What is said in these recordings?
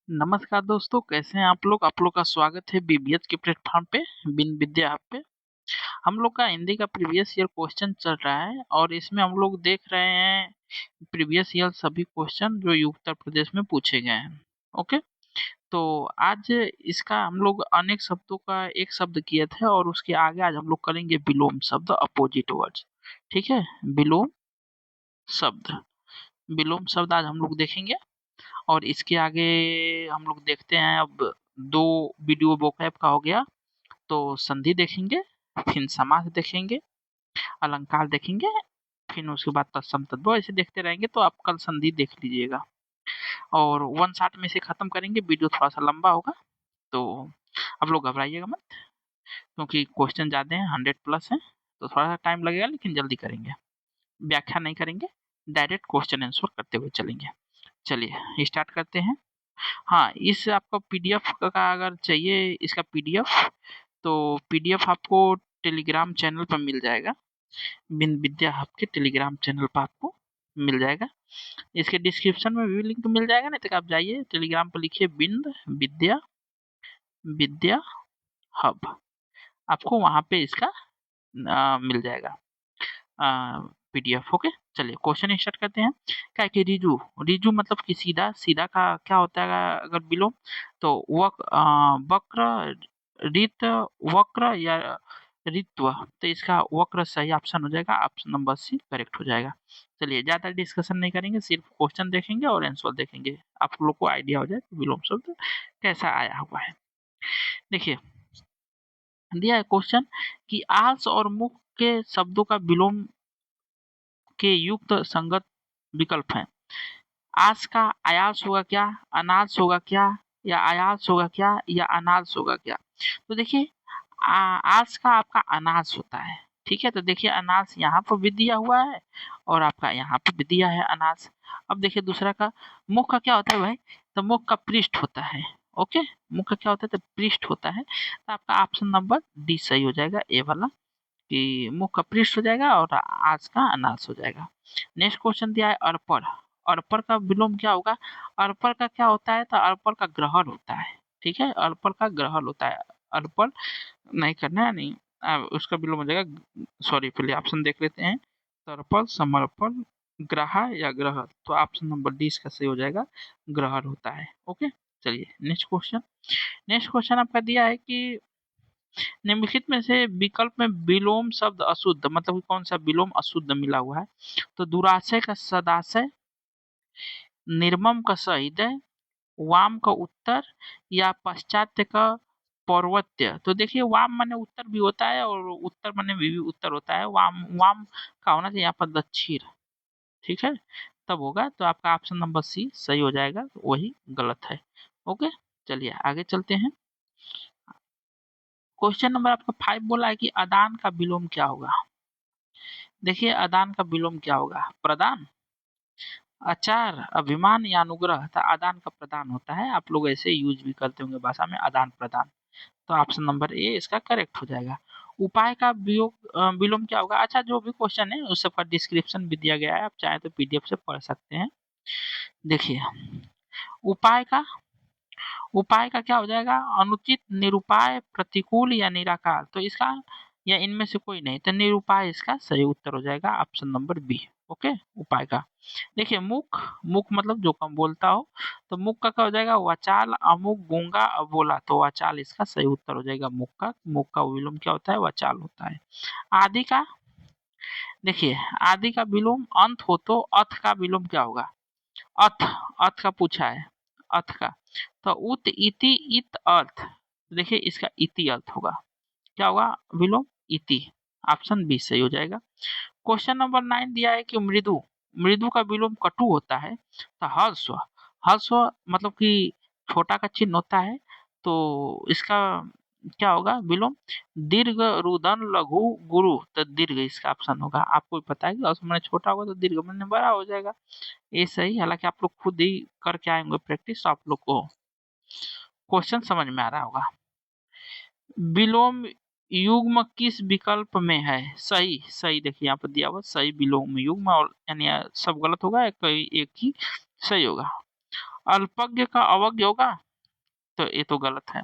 नमस्कार दोस्तों, कैसे हैं आप लोग का स्वागत है बीबीएच के प्लेटफॉर्म पे, बिन विद्या ऐप पे। हम लोग का हिंदी का प्रीवियस ईयर क्वेश्चन चल रहा है और इसमें हम लोग देख रहे हैं प्रीवियस ईयर सभी क्वेश्चन जो उत्तर प्रदेश में पूछे गए हैं। ओके, तो आज इसका हम लोग अनेक शब्दों का एक शब्द किए थे और उसके आगे आज हम लोग करेंगे विलोम शब्द, अपोजिट वर्ड्स। ठीक है, विलोम शब्द। विलोम शब्द आज हम लोग देखेंगे और इसके आगे हम लोग देखते हैं। अब दो वीडियो वोकैब का हो गया, तो संधि देखेंगे, फिर समास देखेंगे, अलंकार देखेंगे, फिर उसके बाद तत्सम तद्भव, ऐसे देखते रहेंगे। तो आप कल संधि देख लीजिएगा और वन शॉट में से खत्म करेंगे। वीडियो थोड़ा सा लंबा होगा, तो आप लोग घबराइएगा मत, क्योंकि क्वेश्चन ज़्यादा हैं, 100+ हैं, तो थोड़ा सा टाइम लगेगा, लेकिन जल्दी करेंगे। व्याख्या नहीं करेंगे, डायरेक्ट क्वेश्चन आंसर करते हुए चलेंगे। चलिए स्टार्ट करते हैं। हाँ, इस आपको पीडीएफ का अगर चाहिए, इसका पीडीएफ, तो पीडीएफ आपको टेलीग्राम चैनल पर मिल जाएगा। बिन विद्या हब के टेलीग्राम चैनल पर आपको मिल जाएगा। इसके डिस्क्रिप्शन में भी लिंक मिल जाएगा, नहीं तो आप जाइए टेलीग्राम पर, लिखिए बिन विद्या विद्या हब, आपको वहाँ पे इसका मिल जाएगा पीडीएफ। ओके, चलिए क्वेश्चन स्टार्ट करते हैं। क्या है कि रिजु, रिजु मतलब कि सीधा, सीधा का क्या होता है अगर विलोम, तो वक्र, रित, वक्र या रित्व, तो इसका वक्र सही ऑप्शन हो जाएगा, ऑप्शन नंबर सी करेक्ट हो जाएगा। चलिए ज्यादा डिस्कशन नहीं करेंगे, सिर्फ क्वेश्चन देखेंगे और आंसर देखेंगे, आप लोग को आइडिया हो जाए विलोम शब्द कैसा आया हुआ है। देखिए दिया है क्वेश्चन कि आस और मुख के शब्दों का विलोम के युक्त संगत विकल्प हैं। आस का आयास होगा क्या, अनास होगा क्या, या आयास होगा क्या, या अनास होगा क्या। तो देखिए आस का आपका अनास होता है। ठीक है, तो देखिए अनास यहाँ पर भी दिया हुआ है और आपका यहाँ पे भी दिया है अनास। अब देखिए दूसरा का मुख का क्या होता है भाई, तो मुख का पृष्ठ होता है। ओके, मुख का क्या होता है, तो पृष्ठ होता है। तो आपका ऑप्शन नंबर डी सही हो जाएगा, ए वाला, कि मुख का पृष्ठ हो जाएगा और आज का अनाज हो जाएगा। नेक्स्ट क्वेश्चन दिया है अर्पर। अर्पर का विलोम क्या होगा, अर्पर का क्या होता है, तो अर्पर का ग्रहण होता है। ठीक है, अर्पर का ग्रहण होता है। अर्पर नहीं करना है, नहीं उसका विलोम हो जाएगा। सॉरी, पहले ऑप्शन देख लेते हैं। तर्पण, समर्पण, ग्रह या ग्रह, तो ऑप्शन नंबर डी इसका सही हो जाएगा, ग्रहण होता है। ओके, चलिए नेक्स्ट क्वेश्चन। नेक्स्ट क्वेश्चन आपका दिया है कि निम्नलिखित में से विकल्प में विलोम शब्द अशुद्ध, मतलब कि कौन सा विलोम अशुद्ध मिला हुआ है, तो दुराशय का सदाशय, निर्मम का सहृदय, वाम का उत्तर, या पश्चात्य का पौर्वत्य। तो देखिए वाम माने उत्तर भी होता है और उत्तर माने भी उत्तर होता है। वाम, वाम का होना चाहिए यहाँ पर दक्षिण। ठीक है, तब होगा, तो आपका ऑप्शन नंबर सी सही हो जाएगा, वही गलत है। ओके, चलिए आगे चलते हैं। क्वेश्चन नंबर आपका 5 बोला है कि अदान का विलोम क्या होगा। देखिए अदान का विलोम क्या होगा, प्रदान, आचार, अभिमान या अनुग्रह। तो आदान का प्रदान होता है, आप लोग ऐसे यूज भी करते होंगे भाषा में, आदान प्रदान। तो ऑप्शन नंबर ए इसका करेक्ट हो जाएगा। उपाय का विलोम क्या होगा। अच्छा, जो भी क्वेश्चन है उस सबका डिस्क्रिप्शन भी दिया गया है, आप चाहे तो पीडीएफ से पढ़ सकते हैं। देखिए उपाय का, उपाय का क्या हो जाएगा, अनुचित, निरुपाय, प्रतिकूल या निराकार। तो इसका या इनमें से कोई नहीं, तो निरुपाय इसका सही उत्तर हो जाएगा, ऑप्शन नंबर बी। ओके, उपाय का। देखिए मुख, मुख मतलब जो कम बोलता हो, तो मुख का क्या हो जाएगा, वाचाल, अमुक, गूंगा, अबोला। तो वाचाल इसका सही उत्तर हो जाएगा, मुख का। मुख का विलोम क्या होता है, वाचाल होता है। आदि का, देखिए आदि का विलोम अंत हो, तो अथ का विलोम क्या होगा, अथ, अथ का पूछा है, अथ का, तो उत, इति, इत, अर्थ। देखिए इसका इति अर्थ होगा, क्या होगा विलोम, इति। ऑप्शन बी सही हो जाएगा। क्वेश्चन नंबर 9 दिया है कि मृदु, मृदु का विलोम कटु होता है। तो हर्स्व, हर्स्व मतलब कि छोटा का चिन्ह होता है, तो इसका क्या होगा विलोम, दीर्घ, रुदन, लघु, गुरु। तो दीर्घ इसका ऑप्शन होगा। आपको भी पता है कि हर्स्व मैंने छोटा होगा तो दीर्घ मैंने बड़ा हो जाएगा, ये सही। हालांकि आप लोग खुद ही करके आएंगे प्रैक्टिस, तो आप लोग को क्वेश्चन समझ में आ रहा होगा। विलोम युग्म किस विकल्प में है, सही, सही देखिए यहाँ पर दिया हुआ सही विलोम युग्म, और यानी सब गलत होगा, कोई एक ही सही होगा। अल्पज्ञ का अवज्ञ होगा, तो ये तो गलत है।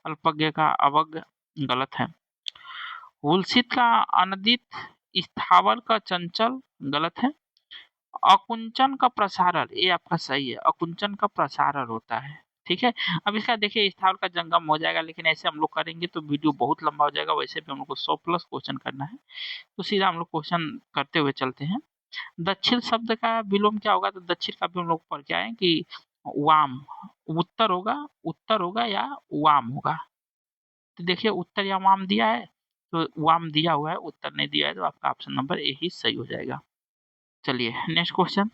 अल्पज्ञ का अवज्ञ गलत है। हुलसित का अनदित, स्थावर का चंचल गलत है। अकुंचन का प्रसारण, ये आपका सही है, अकुंचन का प्रसारण होता है। ठीक है, अब इसका देखिए स्थावर का जंगम हो जाएगा, लेकिन ऐसे हम लोग करेंगे तो वीडियो बहुत लंबा हो जाएगा। वैसे भी हम लोग को 100+ क्वेश्चन करना है, तो सीधा हम लोग क्वेश्चन करते हुए चलते हैं। दक्षिण शब्द का विलोम क्या होगा, तो दक्षिण का भी हम लोग पढ़ के आए कि वाम, उत्तर होगा या वाम होगा। तो देखिए उत्तर या वाम दिया है, तो वाम दिया हुआ है, उत्तर नहीं दिया है, तो आपका ऑप्शन नंबर ए ही सही हो जाएगा। चलिए नेक्स्ट क्वेश्चन,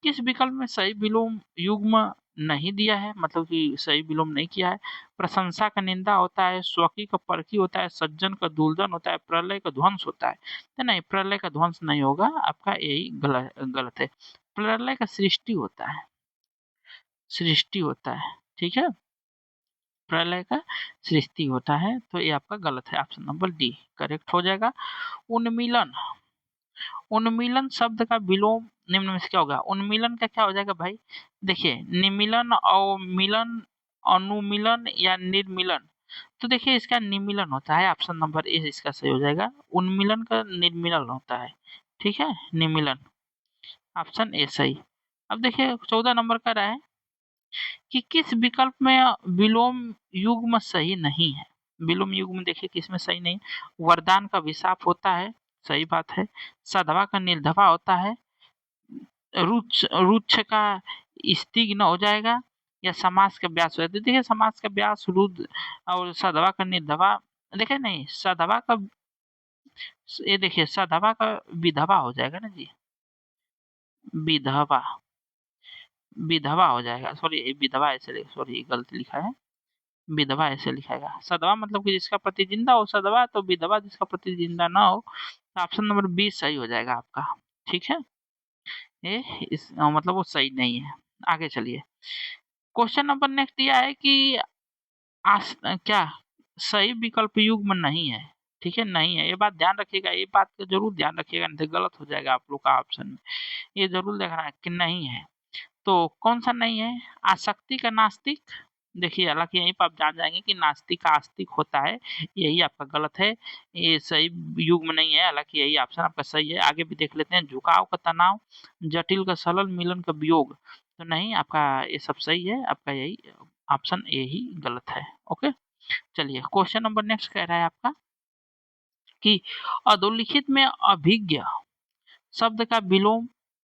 किस विकल्प में सही विलोम युग्म नहीं दिया है, मतलब कि सही विलोम नहीं किया है। प्रशंसा का निंदा होता है, स्वकी का परकी होता है, सज्जन का दुर्जन होता है, प्रलय का ध्वंस होता है। तो नहीं, प्रलय का ध्वंस नहीं होगा, आपका यही गलत है। प्रलय का सृष्टि होता है, सृष्टि होता है। ठीक है, प्रलय का सृष्टि होता है, तो ये आपका गलत है, ऑप्शन नंबर डी करेक्ट हो जाएगा। उन्मीलन, उन्मीलन शब्द का विलोम निम्न में से क्या होगा। उन्मीलन का क्या हो जाएगा भाई, देखिए निमीलन, अवमिलन, अनुमीलन या निर्मिलन। तो देखिए इसका निमीलन होता है, ऑप्शन नंबर ए इसका सही हो जाएगा। उन्मीलन का निर्मिलन होता है। ठीक है, निमीलन, ऑप्शन ए सही। अब देखिए 14 नंबर का रहा है कि किस विकल्प में विलोम युग्म सही नहीं है। विलोम युग्म देखिए किसमें सही नहीं, वरदान का विशाप होता है, सही बात है। सधवा का निर्धवा होता है, रुच्छ का स्तिग्न हो जाएगा, या समास का व्यास हो जाता है। देखिए समास का व्यास रुद्र और सधवा का निर्धवा, देखिए नहीं सधवा का, ये देखिए सधवा का विधवा हो जाएगा ना जी, विधवा, विधवा हो जाएगा, सॉरी विधवा ऐसे, सॉरी गलत लिखा है, विधवा ऐसे लिखाएगा। सधवा मतलब कि जिसका पति जिंदा हो सधवा, तो विधवा जिसका पति जिंदा ना हो। तो ऑप्शन नंबर बी सही हो जाएगा आपका। ठीक है, ये इस मतलब वो सही नहीं है। आगे चलिए, क्वेश्चन नंबर नेक्स्ट दिया है कि क्या सही विकल्प युग्म नहीं है। ठीक है, नहीं है, ये बात ध्यान रखिएगा, ये बात का जरूर ध्यान रखिएगा, नहीं तो गलत हो जाएगा आप लोग का ऑप्शन में। ये जरूर देखना है कि नहीं है, तो कौन सा नहीं है। आसक्ति का नास्तिक, देखिए हालांकि यहीं पर आप जान जाएंगे कि नास्तिक का आस्तिक होता है, यही आपका गलत है, ये सही युग्म नहीं है, हालांकि यही ऑप्शन आपका सही है। आगे भी देख लेते हैं, झुकाव का तनाव, जटिल का सरल, मिलन का वियोग, तो नहीं आपका ये सब सही है, आपका यही ऑप्शन ए ही गलत है। ओके, चलिए क्वेश्चन नंबर नेक्स्ट कह रहा है आपका कि अधोलिखित में अभिज्ञ शब्द का विलोम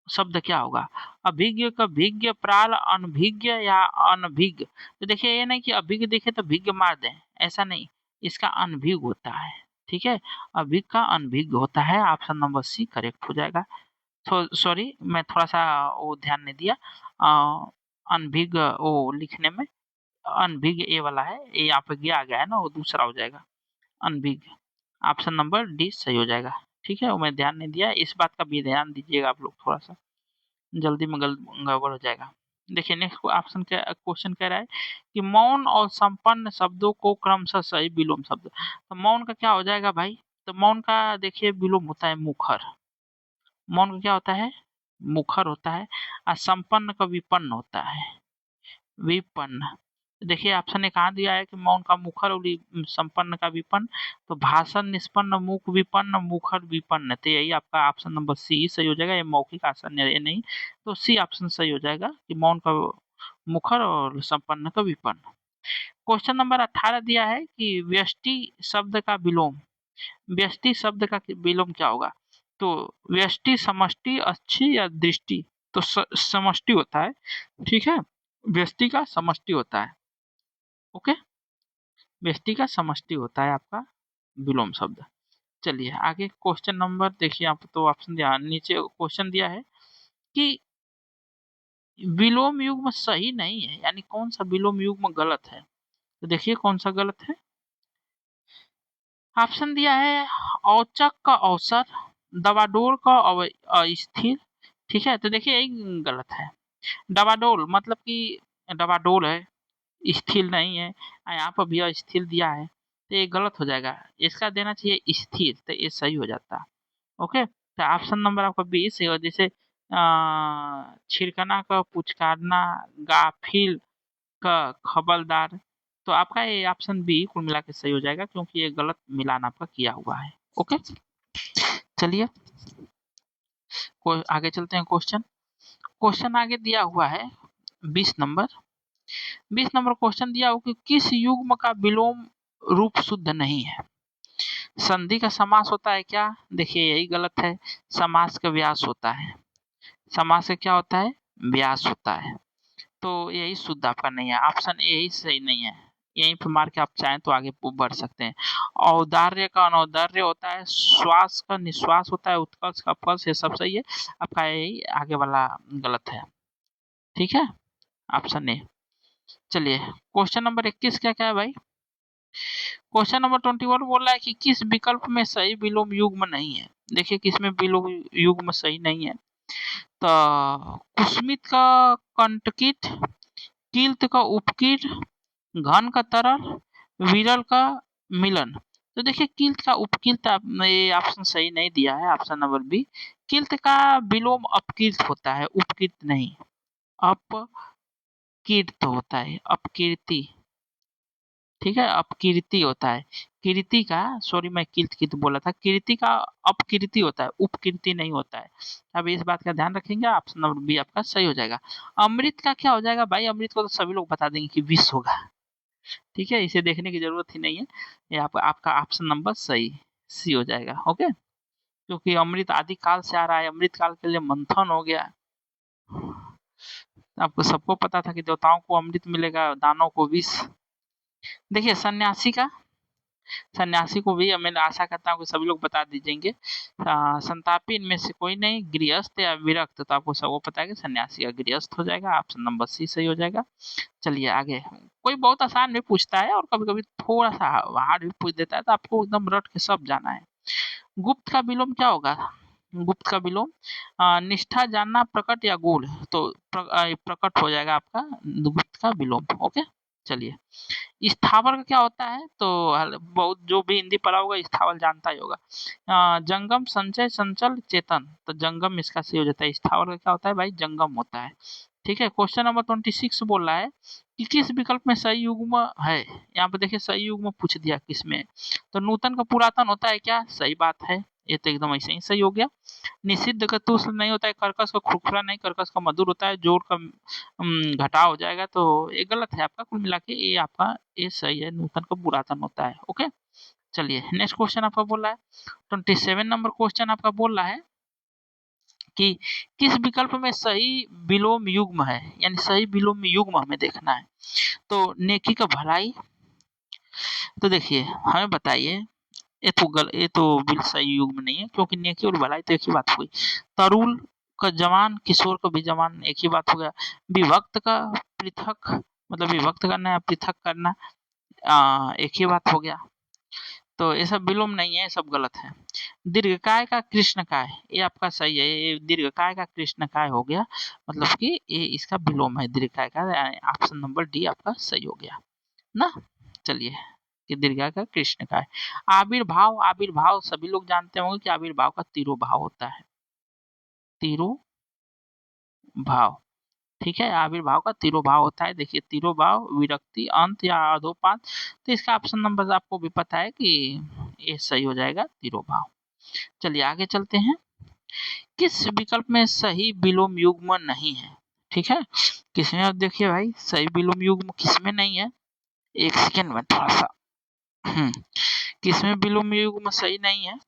शब्द क्या होगा। अभिज्ञ का भिज्ञ, प्राल, अनभिज्ञ या अनभिज्ञ। तो देखिए ये नहीं कि अभिज्ञ देखे तो भिज्ञ मार दें, ऐसा नहीं, इसका अनभिज्ञ होता है। ठीक है, अभिज्ञ का अनभिज्ञ होता है, ऑप्शन नंबर सी करेक्ट हो जाएगा। तो सॉरी मैं थोड़ा सा वो ध्यान नहीं दिया, अनभिज्ञ वो लिखने में अनभिज्ञ ए वाला है, ये यहाँ पे गया आ गया है ना, वो दूसरा हो जाएगा अनभिज्ञ, ऑप्शन नंबर डी सही हो जाएगा। ठीक है, वो मैं ध्यान नहीं दिया, इस बात का भी ध्यान दीजिएगा आप लोग, थोड़ा सा जल्दी में गड़बड़ हो जाएगा। देखिए नेक्स्ट ऑप्शन क्वेश्चन कह रहा है कि मौन और संपन्न शब्दों को क्रमशः सही विलोम शब्द। तो मौन का क्या हो जाएगा भाई, तो मौन का देखिए विलोम होता है मुखर, मौन का क्या होता है, मुखर होता है। और संपन्न का विपन्न होता है, विपन्न। देखिए ऑप्शन ने कहा दिया है कि मौन का मुखर और संपन्न का विपन्न, तो भाषण निष्पन्न, मुख विपन्न, मुखर विपन्न, तो यही आपका ऑप्शन नंबर सी सही हो जाएगा। ये मौखिक आसन ये नहीं, तो सी ऑप्शन सही हो जाएगा कि मौन का मुखर और संपन्न का विपन्न। क्वेश्चन नंबर 18 दिया है कि व्यष्टि शब्द का विलोम, व्यष्टि शब्द का विलोम क्या होगा। तो व्यष्टि समष्टि, अच्छी या दृष्टि, तो समष्टि होता है। ठीक है, व्यष्टि का समष्टि होता है। ओके, व्यष्टि का समष्टि होता है आपका विलोम शब्द। चलिए आगे क्वेश्चन नंबर देखिए, आप तो ऑप्शन दिया नीचे क्वेश्चन दिया है कि विलोम युग्म सही नहीं है, यानी कौन सा विलोम युग्म गलत है। तो देखिए कौन सा गलत है, ऑप्शन दिया है औचक का अवसर, दवाडोल का अस्थिर। ठीक है, तो देखिए यही गलत है। दवाडोल मतलब कि दवाडोल है, स्थिर नहीं है, यहाँ पर भी अस्थिर दिया है, तो ये गलत हो जाएगा, इसका देना चाहिए स्थिर, तो ये सही हो जाता। ओके, तो ऑप्शन नंबर आपका 20 है, जैसे छिड़कना का पुचकारना, गाफिल का खबरदार। तो आपका ये ऑप्शन बी कुल मिला के सही हो जाएगा, क्योंकि ये गलत मिलान आपका किया हुआ है। ओके, चलिए आगे चलते हैं। क्वेश्चन क्वेश्चन आगे दिया हुआ है 20 नंबर। 20 नंबर क्वेश्चन दिया हुआ कि किस युग्म का विलोम रूप शुद्ध नहीं है। संधि का समास होता है क्या? देखिए यही गलत है। समास का व्यास होता है। समास से क्या होता है? व्यास होता है। तो यही शुद्ध आपका नहीं है, ऑप्शन यही सही नहीं है। यहीं पे मार के आप चाहें तो आगे बढ़ सकते हैं। औदार्य का अनौदार्य होता है, श्वास का निश्वास होता है, उत्कर्ष का अपकर्ष, ये सब सही है। आपका यही आगे वाला गलत है। ठीक है, ऑप्शन ए। चलिए क्वेश्चन नंबर 21 क्या क्या है भाई? क्वेश्चन नंबर 21 बोल रहा है कि किस विकल्प में सही विलोम युग्म नहीं है। देखिए किसमें विलोम युग्म सही नहीं है। तो कुस्मित का कंटकित, किल्त का उपकीट, घन का तरल, विरल का मिलन। तो देखिए किल्त का उपकिल्त ये ऑप्शन सही नहीं दिया है, ऑप्शन नंबर बी। किल्त का विलोम अपकिल्त होता है, उपकिल्त नहीं। अपकीर्त होता है, अपकीर्ति। ठीक है, अपकीर्ति होता है। कीर्ति का, सॉरी मैं किल्त किल्त बोला था, कीर्ति का अपकीर्ति होता है, उपकीर्ति नहीं होता है। अब इस बात का ध्यान रखेंगे, ऑप्शन नंबर बी आपका सही हो जाएगा। अमृत का क्या हो जाएगा भाई? अमृत को तो सभी लोग बता देंगे कि विष होगा। ठीक है, इसे देखने की जरूरत ही नहीं है। ये आपका ऑप्शन नंबर सही सी हो जाएगा। ओके, क्योंकि अमृत आदि काल से आ रहा है, अमृत काल के लिए मंथन हो गया। आपको सबको पता था कि देवताओं को अमृत मिलेगा, दानों को विष। देखिए सन्यासी को भी मैं आशा करता हूँ कि सभी लोग बता दीजिएंगे। संतापी इनमें से कोई नहीं, गृहस्थ या विरक्त, तो आपको सबको पता है कि सन्यासी या गृहस्थ हो जाएगा। ऑप्शन नंबर सी सही हो जाएगा। चलिए आगे। कोई बहुत आसान भी पूछता है और कभी कभी थोड़ा सा हार्ड भी पूछ देता है, तो आपको एकदम रट के सब जाना है। गुप्त का विलोम क्या होगा? गुप्त का विलोम निष्ठा जानना, प्रकट या गूढ़। तो प्रकट हो जाएगा आपका गुप्त का विलोम। ओके, चलिए स्थावर का क्या होता है? तो बहुत जो भी हिंदी पढ़ा होगा स्थावर जानता ही होगा। जंगम, संचय, संचल, चेतन। तो जंगम इसका सही हो जाता है। स्थावर का क्या होता है भाई? जंगम होता है। ठीक है, क्वेश्चन नंबर 26 बोल रहा है कि किस विकल्प में सही युग्म है। यहाँ पे देखिए सही युग्म पूछ दिया किसमें। तो नूतन का पुरातन होता है क्या? सही बात है, ये तो एकदम ऐसे ही सही हो गया। निषिद्ध का तुष्ट नहीं होता है, कर्कश का खुरखुरा नहीं, कर्कश का मधुर होता है, जोड़ का घटाव हो जाएगा। तो ये गलत है आपका, कुल मिला के ये आपका ये सही है, नूतन का पुरातन होता है। ओके, चलिए नेक्स्ट क्वेश्चन आपका बोल रहा है 27 नंबर क्वेश्चन आपका बोल रहा है कि किस विकल्प में सही विलोम युग्म है, यानी सही विलोम युग्म हमें देखना है। तो नेकी का भलाई। तो देखिए हमें बताइए, ये तो बिल्कुल सही युग्म नहीं है, क्योंकि नेकी और भलाई तो एक ही बात हुई। तरुल का जवान, किशोर का भी जवान, एक ही बात हो गया। विभक्त का पृथक, मतलब विभक्त करना या पृथक करना, एक ही बात हो गया। तो ये सब विलोम नहीं है, ये सब गलत है। दीर्घकाय का कृष्णकाय, ये आपका सही है। ये दीर्घकाय का कृष्णकाय हो गया, मतलब कि ये इसका विलोम है दीर्घकाय का। ऑप्शन नंबर डी आपका सही हो गया ना। चलिए कि दीर्घकाय का कृष्णकाय। आविर्भाव, आविर्भाव सभी लोग जानते होंगे कि आविर्भाव का तिरोभाव होता है, तिरोभाव। ठीक है, आविर्भाव का तिरोभाव होता है। देखिए तिरोभाव, विरक्ति, अंत या अधोपात। तो इसका ऑप्शन नंबर आपको भी पता है कि ये सही हो जाएगा, तिरोभाव। चलिए आगे चलते हैं। किस विकल्प में सही विलोम युग्म नहीं है? ठीक है, किसमें? अब देखिए भाई सही विलोम युग्म किसमें नहीं है, एक सेकेंड में थोड़ा सा किसमें विलोम युग्म सही नहीं है?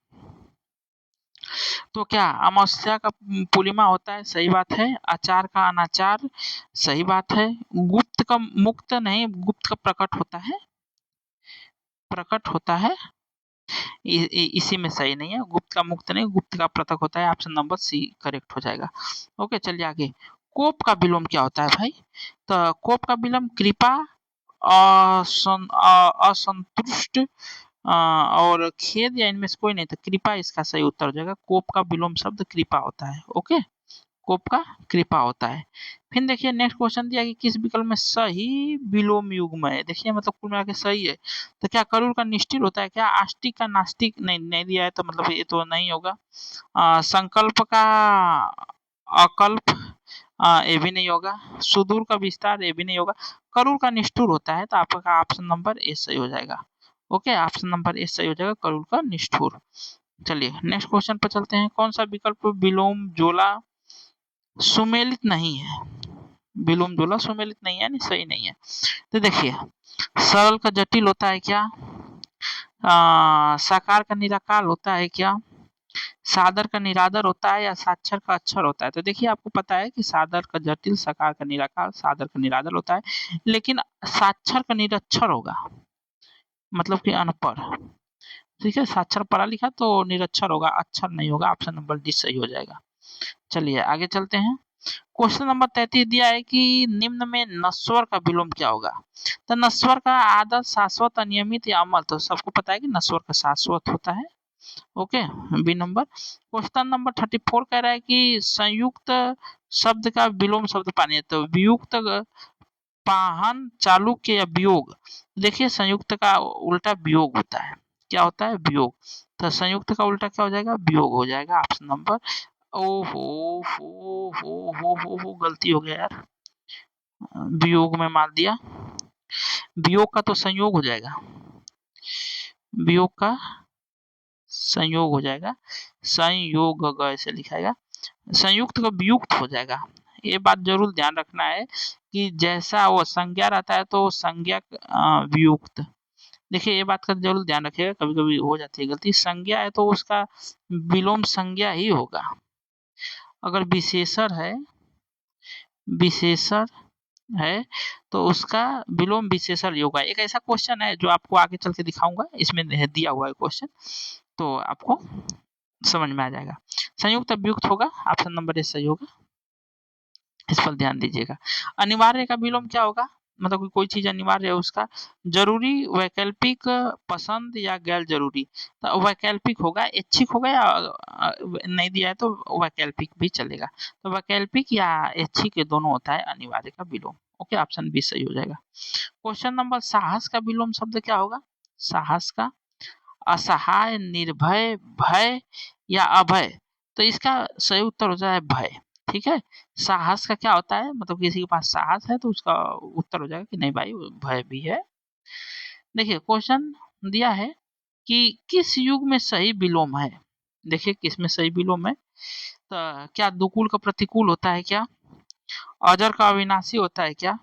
तो क्या अमावस्या का पूर्णिमा होता है, सही बात है। आचार का अनाचार, सही बात है। गुप्त का मुक्त नहीं, गुप्त का प्रकट होता है, प्रकट होता है। इसी में सही नहीं है, गुप्त का मुक्त नहीं, गुप्त का प्रकट होता है। ऑप्शन नंबर सी करेक्ट हो जाएगा। ओके, चलिए आगे। कोप का विलोम क्या होता है भाई? तो कोप का विलोम कृपा, असंतुष्ट और खेद, या इनमें से कोई नहीं। तो कृपा इसका सही उत्तर हो जाएगा। कोप का विलोम शब्द कृपा होता है। ओके, कोप का कृपा होता है। फिर देखिए नेक्स्ट क्वेश्चन दिया कि किस विकल्प में सही विलोम युग्म है। देखिए मतलब कुल मिला के सही है। तो क्या करूर का निष्ठिर होता है क्या? आस्तिक का नास्तिक नहीं, नहीं दिया है, तो मतलब ये तो नहीं होगा। संकल्प का अकल्प ये भी नहीं होगा, सुदूर का विस्तार ये भी नहीं होगा, करूर का निष्ठुर होता है, तो आपका ऑप्शन नंबर ए सही हो जाएगा। ओके, ऑप्शन नंबर ए सही हो जाएगा, करूर का निष्ठुर। चलिए नेक्स्ट क्वेश्चन पर चलते हैं। कौन सा विकल्प विलोम जोला सुमेलित नहीं है? विलोम जोला सुमेलित नहीं है, यानी सही नहीं है। तो देखिए, सरल का जटिल होता है क्या? साकार का निराकार होता है क्या? सादर का निरादर होता है या साक्षर का अक्षर होता है? तो देखिए, आपको पता है कि सादर का जटिल, साकार का निराकार, सादर का निरादर होता है, लेकिन साक्षर का निरक्षर होगा, मतलब कि अनपढ़। ठीक है, साक्षर पढ़ा लिखा तो निरक्षर होगा, अक्षर नहीं होगा। ऑप्शन नंबर डी सही हो जाएगा। चलिए आगे चलते हैं। क्वेश्चन नंबर 33 दिया है कि निम्न में नस्वर का विलोम क्या होगा? तो नस्वर का आदत, शाश्वत, अनियमित या अमल? तो सबको पता है कि नस्वर का शाश्वत होता है। Okay, B number. Question number 34 कह रहा है कि संयुक्त शब्द का विलोम शब्द पानी है, तो वियुक्त, पाहन, चालुक्य या वियोग? देखिए, संयुक्त का उल्टा वियोग होता है। क्या होता है? वियोग। तो संयुक्त का उल्टा क्या हो जाएगा? वियोग हो जाएगा। ऑप्शन नंबर, हो गलती हो गया यार, वियोग में मार दिया। वियोग का तो संयोग हो जाएगा, वियोग का संयोग हो जाएगा, संयोग ऐसे लिखाएगा, संयुक्त का वियुक्त हो जाएगा। ये बात जरूर ध्यान रखना है कि जैसा वो संज्ञा रहता है तो संज्ञा वियुक्त। देखिए, ये बात का जरूर ध्यान रखिएगा, कभी कभी हो जाती है गलती। संज्ञा है तो उसका विलोम संज्ञा ही होगा। अगर विशेषण है, विशेषण है तो उसका विलोम विशेषण ही होगा। एक ऐसा क्वेश्चन है जो आपको आगे चल के दिखाऊंगा, इसमें दिया हुआ है क्वेश्चन, तो आपको समझ में आ जाएगा। संयुक्त वियुक्त होगा, ऑप्शन नंबर ए सही होगा, इस पर ध्यान दीजिएगा। अनिवार्य का विलोम क्या होगा? मतलब कि कोई चीज अनिवार्य है उसका, जरूरी, वैकल्पिक, पसंद या गैर जरूरी? तो वैकल्पिक होगा। ऐच्छिक होगा या नहीं दिया है तो वैकल्पिक भी चलेगा। तो वैकल्पिक या ऐच्छिक ये दोनों होता है अनिवार्य का विलोम। ओके, ऑप्शन बी सही हो जाएगा। क्वेश्चन नंबर, साहस का विलोम शब्द क्या होगा? साहस का असहाय, निर्भय, भय या अभय? तो इसका सही उत्तर हो जाए भय। ठीक है, साहस का क्या होता है? मतलब किसी के पास साहस है तो उसका उत्तर हो जाएगा कि नहीं भाई, भय भी है। देखिए, क्वेश्चन दिया है कि किस युग में सही विलोम है? देखिए, किस में सही विलोम है? तो क्या दुकुल का प्रतिकूल होता है क्या? अजर का अविनाशी होता है क्या?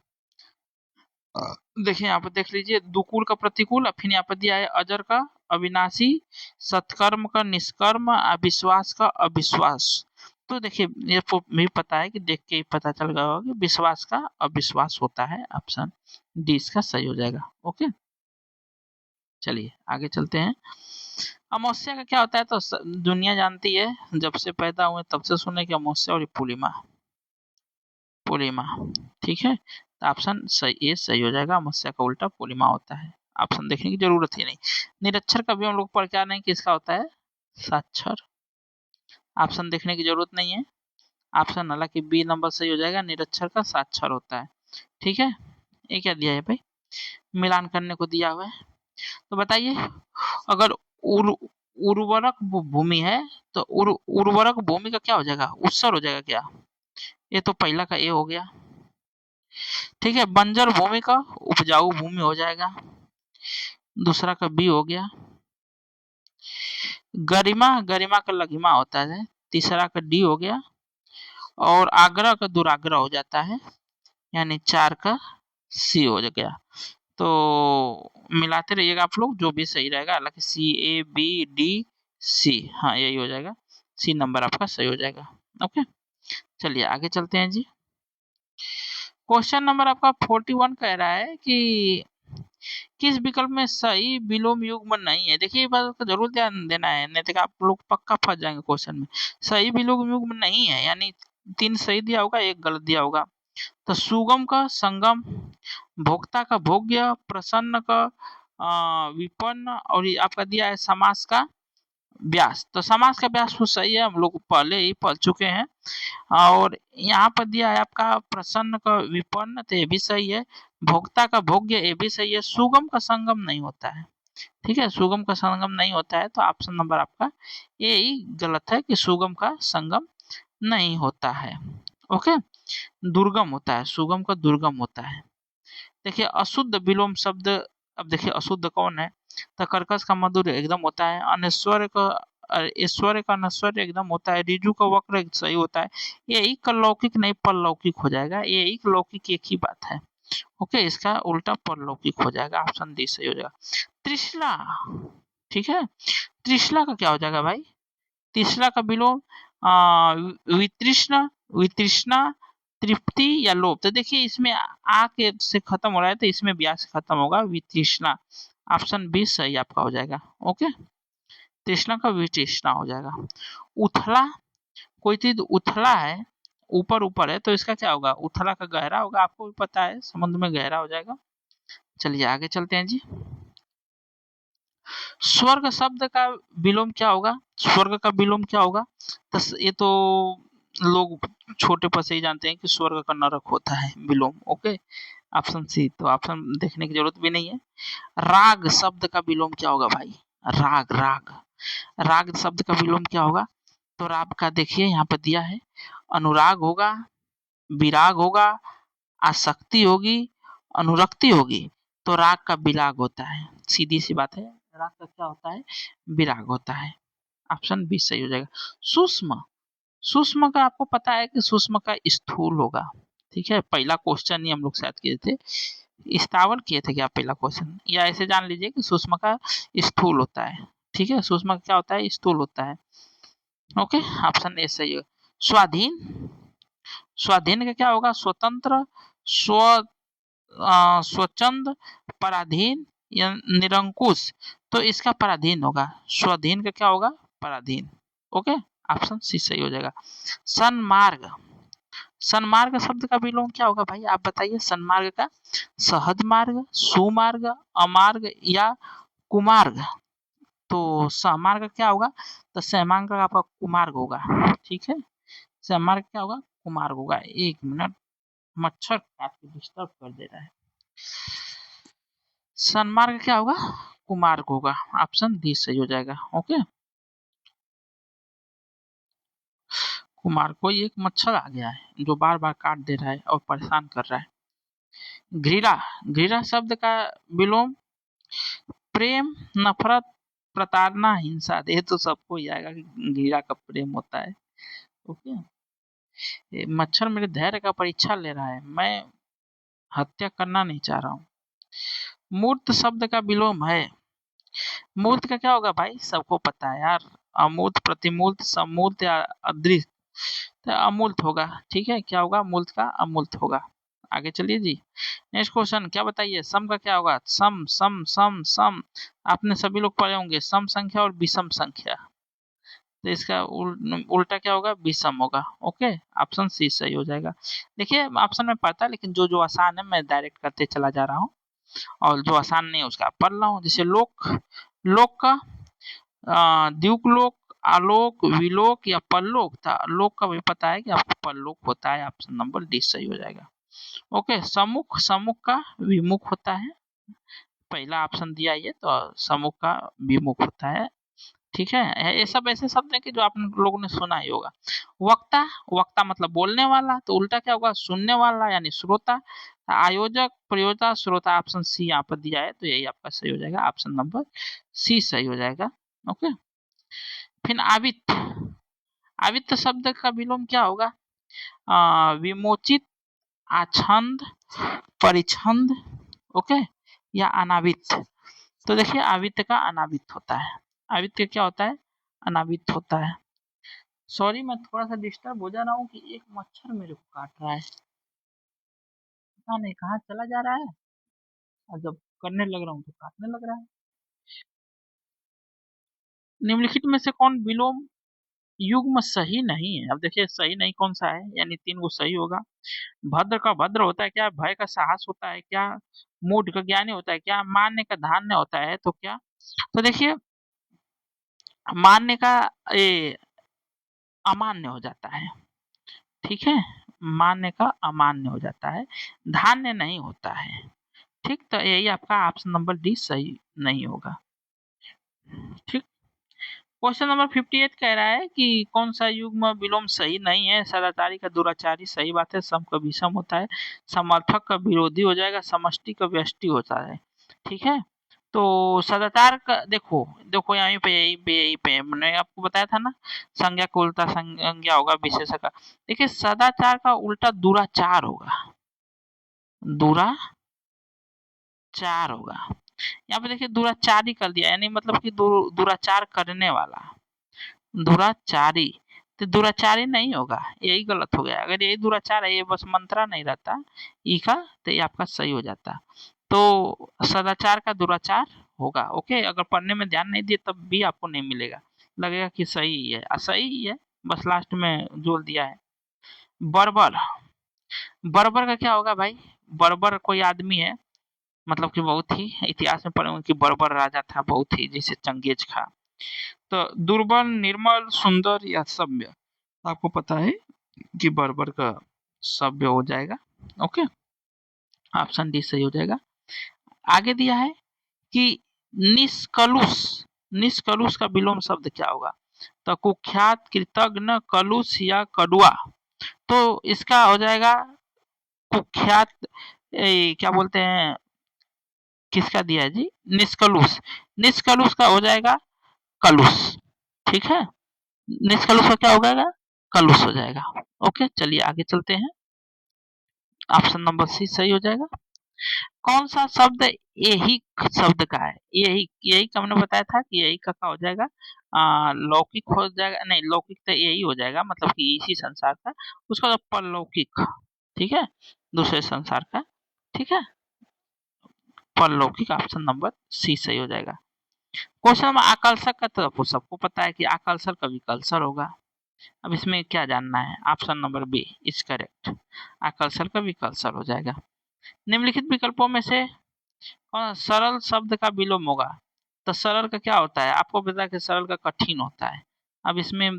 देखिए, यहाँ पर देख लीजिए, दुकुल का प्रतिकूल, फिर यहाँ पर दिया है अजर का अविनाशी, सत्कर्म का निष्कर्म, अविश्वास का अविश्वास। तो देखिए, ये भी पता है कि देख के ही पता चल गया होगा कि विश्वास का अविश्वास होता है। ऑप्शन डी इसका सही हो जाएगा। ओके, चलिए आगे चलते हैं। अमावस्या का क्या होता है? तो दुनिया जानती है, जब से पैदा हुए तब से सुने कि अमावस्या और पूर्णिमा, पूर्णिमा। ठीक है, तो ऑप्शन सही, ये सही हो जाएगा। अमावस्या का उल्टा पूर्णिमा होता है। ऑप्शन देखने की जरूरत ही नहीं। निरक्षर का भी हम लोग पढ़ के आ रहे हैं, किसका होता है? साक्षर। ऑप्शन देखने की जरूरत नहीं है। ऑप्शन हालांकि बी नंबर सही हो जाएगा, निरक्षर का साक्षर होता है। ठीक है, ये क्या दिया है भाई? मिलान करने को दिया हुआ है। तो बताइए, अगर उर्वरक भूमि है तो उर्वरक भूमि का क्या हो जाएगा? उत्सर हो जाएगा क्या? ये तो पहला का ए हो गया। ठीक है, बंजर भूमि का उपजाऊ भूमि हो जाएगा, दूसरा का बी हो गया। गरिमा, गरिमा का लघिमा होता है, तीसरा का डी हो गया। और आग्रह का दुराग्रह हो जाता है, यानी 4 का सी हो गया। तो मिलाते रहिएगा आप लोग, जो भी सही रहेगा। हालांकि सी, ए, बी, डी, सी, हाँ यही हो जाएगा, सी नंबर आपका सही हो जाएगा। ओके, चलिए आगे चलते हैं जी। क्वेश्चन नंबर आपका 41 कह रहा है कि किस विकल्प में सही विलोम युग्म नहीं है? देखिए, ये बात का जरूर ध्यान देना है, नहीं तो आप लोग पक्का फंस जाएंगे क्वेश्चन में। सही विलोम युग्म नहीं है, यानी 3 सही दिया होगा, 1 गलत दिया होगा। तो सुगम का संगम, भोक्ता का भोग्य, प्रसन्न का विपन्न, और ये आपका दिया है समास का व्यास। तो समास का व्यास तो सही है, हम लोग पहले ही पढ़ चुके हैं। और यहाँ पर दिया है आपका प्रसन्न का विपन्न, तो ये भी सही है। भोक्ता का भोग्य, ये भी सही है। सुगम का संगम नहीं होता है। ठीक है, सुगम का संगम नहीं होता है, तो ऑप्शन नंबर आपका ए ही गलत है कि सुगम का संगम नहीं होता है। ओके, दुर्गम होता है, सुगम का दुर्गम होता है। देखिए अशुद्ध विलोम शब्द, अब देखिए अशुद्ध कौन है, तो कर्कश का मधुर एकदम होता है, अनैश्वर्य का ऐश्वर्य का नश्वर्य एकदम होता है, ऋजु का वक्र सही होता है। ये एक लौकिक नहीं परलौकिक हो जाएगा, ये एक लौकिक एक ही बात है। ओके, इसका उल्टा परलौकिक हो जाएगा, ऑप्शन डी सही हो जाएगा। त्रिशला, ठीक है, त्रिशला का क्या हो जाएगा भाई, तीसरा का विलोम वितृष्णा, वितृष्णा, तृप्ति या लोभ। तो देखिए इसमें आ के से खत्म हो रहा है, तो इसमें भी आ से खत्म होगा, वितृष्णा। ऑप्शन बी सही आपका हो जाएगा। ओके, तृष्णा का वितृष्णा हो जाएगा। उथला, कोई चीज उथला है, ऊपर ऊपर है, तो इसका क्या होगा, उथला का गहरा होगा, आपको भी पता है समुद्र में गहरा हो जाएगा। चलिए आगे चलते हैं जी। स्वर्ग शब्द का विलोम क्या होगा, स्वर्ग का विलोम क्या होगा, तो ये तो लोग छोटे पर से ही जानते हैं कि स्वर्ग का नरक होता है विलोम। ओके, ऑप्शन सी, तो ऑप्शन देखने की जरूरत भी नहीं है। राग शब्द का विलोम क्या होगा भाई, राग, राग, राग शब्द का विलोम क्या होगा, तो राग का देखिए यहाँ पर दिया है, अनुराग होगा, विराग होगा, आसक्ति होगी, अनुरक्ति होगी, तो राग का विराग होता है, सीधी सी बात है, राग का क्या होता है, विराग होता है। ऑप्शन बी सही हो जाएगा। सूक्ष्म, सूक्ष्म का आपको पता है कि सूक्ष्म का स्थूल होगा, ठीक है, पहला क्वेश्चन ही हम लोग शायद किए थे, स्थावर किए थे क्या पहला क्वेश्चन, या ऐसे जान लीजिए कि सूक्ष्म का स्थूल होता है, ठीक है, सूक्ष्म का क्या होता है, स्थूल होता है। ओके, ऑप्शन ए सही है। स्वाधीन, स्वाधीन का क्या होगा, स्वतंत्र, स्व स्वच्छंद, पराधीन या निरंकुश, तो इसका पराधीन होगा, स्वाधीन का क्या होगा, पराधीन। ओके, ऑप्शन सी सही हो जाएगा। सन्मार्ग, सन्मार्ग शब्द का विलोम क्या होगा भाई, आप बताइए सन्मार्ग का, सहज मार्ग, सुमार्ग, अमार्ग या कुमार्ग, तो सहमार्ग क्या होगा, तो सहमार्ग का आपका कुमार्ग होगा, ठीक है, सहमार्ग क्या होगा, कुमार्ग होगा। एक मिनट, मच्छर काट के डिस्टर्ब कर दे रहा है। सन्मार्ग क्या होगा, कुमार्ग होगा, ऑप्शन डी सही हो जाएगा। ओके, कुमार, कोई एक मच्छर आ गया है जो बार बार काट दे रहा है और परेशान कर रहा है। घृणा, घृणा शब्द का विलोम प्रेम, नफरत, प्रताड़ना, हिंसा, ये तो सबको ही आएगा कि घृणा का प्रेम होता है। ओके, ये मच्छर मेरे धैर्य का परीक्षा ले रहा है, मैं हत्या करना नहीं चाह रहा हूँ। मूर्त शब्द का विलोम है, मूर्त का क्या होगा भाई, सबको पता है यार, अमूर्त, प्रतिमूर्त, समूर्त या अदृश्य, तो अमूर्त होगा, ठीक है, क्या होगा, मूर्त का अमूर्त होगा। आगे चलिए जी, नेक्स्ट क्वेश्चन क्या बताइए, सम का क्या होगा, सम, सम, सम, सम, आपने सभी लोग पढ़े होंगे सम संख्या और विषम संख्या, तो इसका उल्टा क्या होगा, विषम होगा। ओके, ऑप्शन सी सही हो जाएगा। देखिए ऑप्शन में पढ़ता है, लेकिन जो जो आसान है मैं डायरेक्ट करते चला जा रहा हूँ, और जो आसान नहीं है उसका पढ़ रहा हूँ। जैसे लोक, लोक का द्युलोक, आलोक, विलोक या परलोक था, लोक का भी पता है कि आपको परलोक होता है, ऑप्शन नंबर डी सही हो जाएगा। ओके, सम्मुख, सम्मुख का विमुख होता है, पहला ऑप्शन दिया ये, तो सम्मुख का विमुख होता है, ठीक है, ये सब ऐसे शब्द है कि जो आप लोगों ने सुना ही होगा। वक्ता, वक्ता मतलब बोलने वाला, तो उल्टा क्या होगा, सुनने वाला यानी श्रोता। आयोजक, प्रयोजक, श्रोता, ऑप्शन सी यहाँ पर दिया है, तो यही आपका सही हो जाएगा, ऑप्शन नंबर सी सही हो जाएगा। ओके, फिर आवित, आवित शब्द का विलोम क्या होगा, विमोचित, आछंद, परिछंद, ओके, या अनावित, तो देखिए आवित का अनावित होता है, आवित का क्या होता है, अनावित होता है। सॉरी मैं थोड़ा सा डिस्टर्ब हो जा रहा हूँ कि एक मच्छर मेरे को काट रहा है, पता नहीं कहाँ चला जा रहा है, और जब करने लग रहा हूँ तो काटने लग रहा है। निम्नलिखित में से कौन विलोम युग्म सही नहीं है, अब देखिए सही नहीं कौन सा है, यानी तीन को सही होगा। भद्र का भद्र होता है क्या, भय का साहस होता है क्या, मूढ़ का ज्ञानी होता है क्या, मान्य का धान्य होता है तो क्या, तो देखिए मान्य का ये अमान्य हो जाता है, ठीक है, मान्य का अमान्य हो जाता है, धान्य नहीं होता है, ठीक, तो यही आपका ऑप्शन नंबर डी सही नहीं होगा, ठीक। क्वेश्चन नंबर 58 कह रहा है कि कौन सा युग्म विलोम सही नहीं है। सदाचारी का दुराचारी सही बात है, सम का विषम होता है, समर्थक का विरोधी हो जाएगा, समष्टि का व्यष्टि होता है। ठीक है, तो सदाचार का देखो देखो यहीं पे यहीं पे मैंने आपको बताया था ना, संज्ञा का उल्टा संज्ञा होगा विशेषण का। देखिए सदाचार का उल्टा दुराचार होगा, दुराचार होगा। यहाँ पे देखिए दुराचारी कर दिया, यानी मतलब कि दुराचार करने वाला, दुराचारी। तो दुराचारी नहीं होगा, यही गलत हो गया। अगर यही दुराचार है, ये बस मंत्रा नहीं रहता ई का, तो ये आपका सही हो जाता। तो सदाचार का दुराचार होगा। ओके, अगर पढ़ने में ध्यान नहीं दिए तब भी आपको नहीं मिलेगा, लगेगा कि सही ही है, सही ही है, बस लास्ट में जोड़ दिया है। बर्बर, बर्बर का क्या होगा भाई? बर्बर कोई आदमी है, मतलब कि बहुत ही इतिहास में पढ़े होंगे कि बर्बर राजा था, बहुत ही, जैसे चंगेज खा। तो दुर्बल, निर्मल, सुंदर या सभ्य, आपको पता है कि बर्बर का सभ्य हो जाएगा। ओके, ऑप्शन डी सही हो जाएगा। आगे दिया है कि निष्कलुष, निष्कलुष का विलोम शब्द क्या होगा? तो कुख्यात, कृतघ्न, कलुष या कड़ुआ। तो इसका हो जाएगा कुख्यात, क्या बोलते हैं, किसका दिया है जी? निष्कलुष। निष्कलुष का हो जाएगा कलुष। ठीक है, निष्कलुष का क्या हो जाएगा? कलुष हो जाएगा। ओके, चलिए आगे चलते हैं। ऑप्शन नंबर सी सही हो जाएगा। कौन सा शब्द यही शब्द का है? यही, यही का मैंने बताया था कि यही का हो जाएगा लौकिक हो जाएगा, नहीं लौकिक तो यही हो जाएगा, मतलब कि इसी संसार का, उसका तो परलौकिक। ठीक है, दूसरे संसार का। ठीक है, परलौकिक, ऑप्शन नंबर सी सही हो जाएगा। क्वेश्चन में आकर्षक का तो आपको सबको पता है कि आकर्षक का विकल्सर होगा। अब इसमें क्या जानना है? Option number B is correct, आकर्षण का विकल्सर हो जाएगा। निम्नलिखित विकल्पों में से कौन सरल शब्द का विलोम होगा? तो सरल का क्या होता है? आपको पता है कि सरल का कठिन होता है। अब इसमें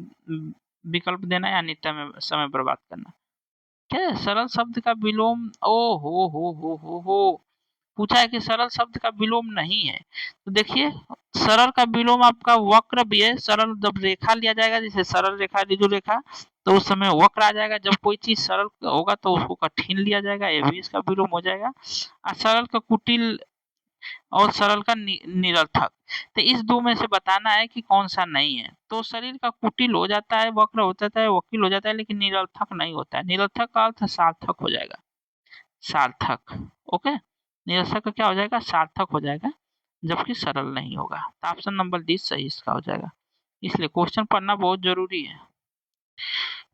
विकल्प देना है या अनित्य में समय बर्बाद करना? क्या है सरल शब्द का विलोम? ओ हो, पूछा है कि सरल शब्द का विलोम नहीं है। तो देखिए सरल का विलोम आपका वक्र भी है। सरल जब रेखा लिया जाएगा, जैसे सरल रेखा, ऋजु रेखा, तो उस समय वक्र आ जाएगा। जब कोई चीज सरल होगा तो उसको कठिन लिया जाएगा, ये भी इसका विलोम हो जाएगा। और सरल का कुटिल और सरल का निरर्थक। तो इस दो में से बताना है कि कौन सा नहीं है। तो शरीर का कुटिल हो जाता है, वक्र हो जाता है, वकील हो जाता है, लेकिन निरर्थक नहीं होता है। निरर्थक का अर्थ सार्थक हो जाएगा, सार्थक। ओके, निरर्थक का क्या हो जाएगा? सार्थक हो जाएगा, जबकि सरल नहीं होगा। तो ऑप्शन नंबर डी सही इसका हो जाएगा। इसलिए क्वेश्चन पढ़ना बहुत जरूरी है।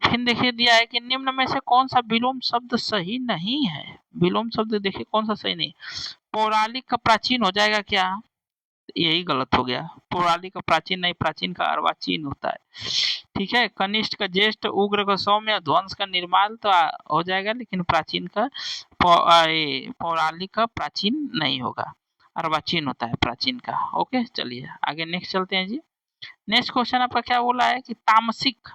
फिर देखिए दिया है कि निम्न में से कौन सा विलोम शब्द सही नहीं है? विलोम शब्द देखिए कौन सा सही नहीं। पौराणिक का प्राचीन हो जाएगा क्या? यही गलत हो गया। पौराणिक का प्राचीन नहीं, प्राचीन का अर्वाचीन होता है। ठीक है, कनिष्ठ का ज्येष्ठ, उग्र का सौम्य, ध्वंस का निर्माल तो हो जाएगा, लेकिन प्राचीन का पौराणिक का प्राचीन नहीं होगा, अर्वाचीन होता है प्राचीन का। ओके, चलिए आगे नेक्स्ट चलते हैं जी। नेक्स्ट क्वेश्चन आपका क्या बोला है कि तामसिक,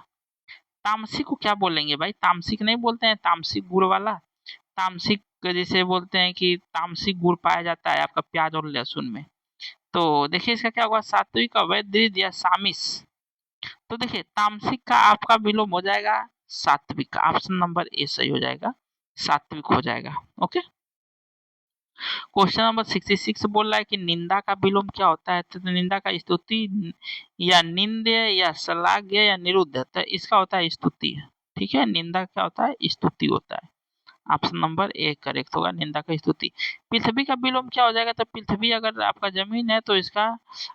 तामसिक को क्या बोलेंगे भाई? तामसिक नहीं बोलते हैं, तामसिक गुड़ वाला। तामसिक जैसे बोलते हैं कि तामसिक गुड़ पाया जाता है आपका प्याज और लहसुन में। तो देखिए इसका क्या होगा? सात्विक, अवैध या सामिस। तो देखिए तामसिक का आपका विलोम हो जाएगा सात्विक। ऑप्शन नंबर ए सही हो जाएगा, सात्विक हो जाएगा। ओके, क्वेश्चन नंबर 66 बोल रहा है कि निंदा का विलोम क्या होता है? तो निंदा का स्तुति या निंद्य या श्लाघ्य या निरुद्ध। तो इसका होता है स्तुति। ठीक है, निंदा क्या होता है? स्तुति होता है। ऑप्शन नंबर ए करेक्ट होगा, निंदा का स्तुति। पृथ्वी का विलोम क्या हो जाएगा? तो पृथ्वी अगर आपका जमीन है तो इसका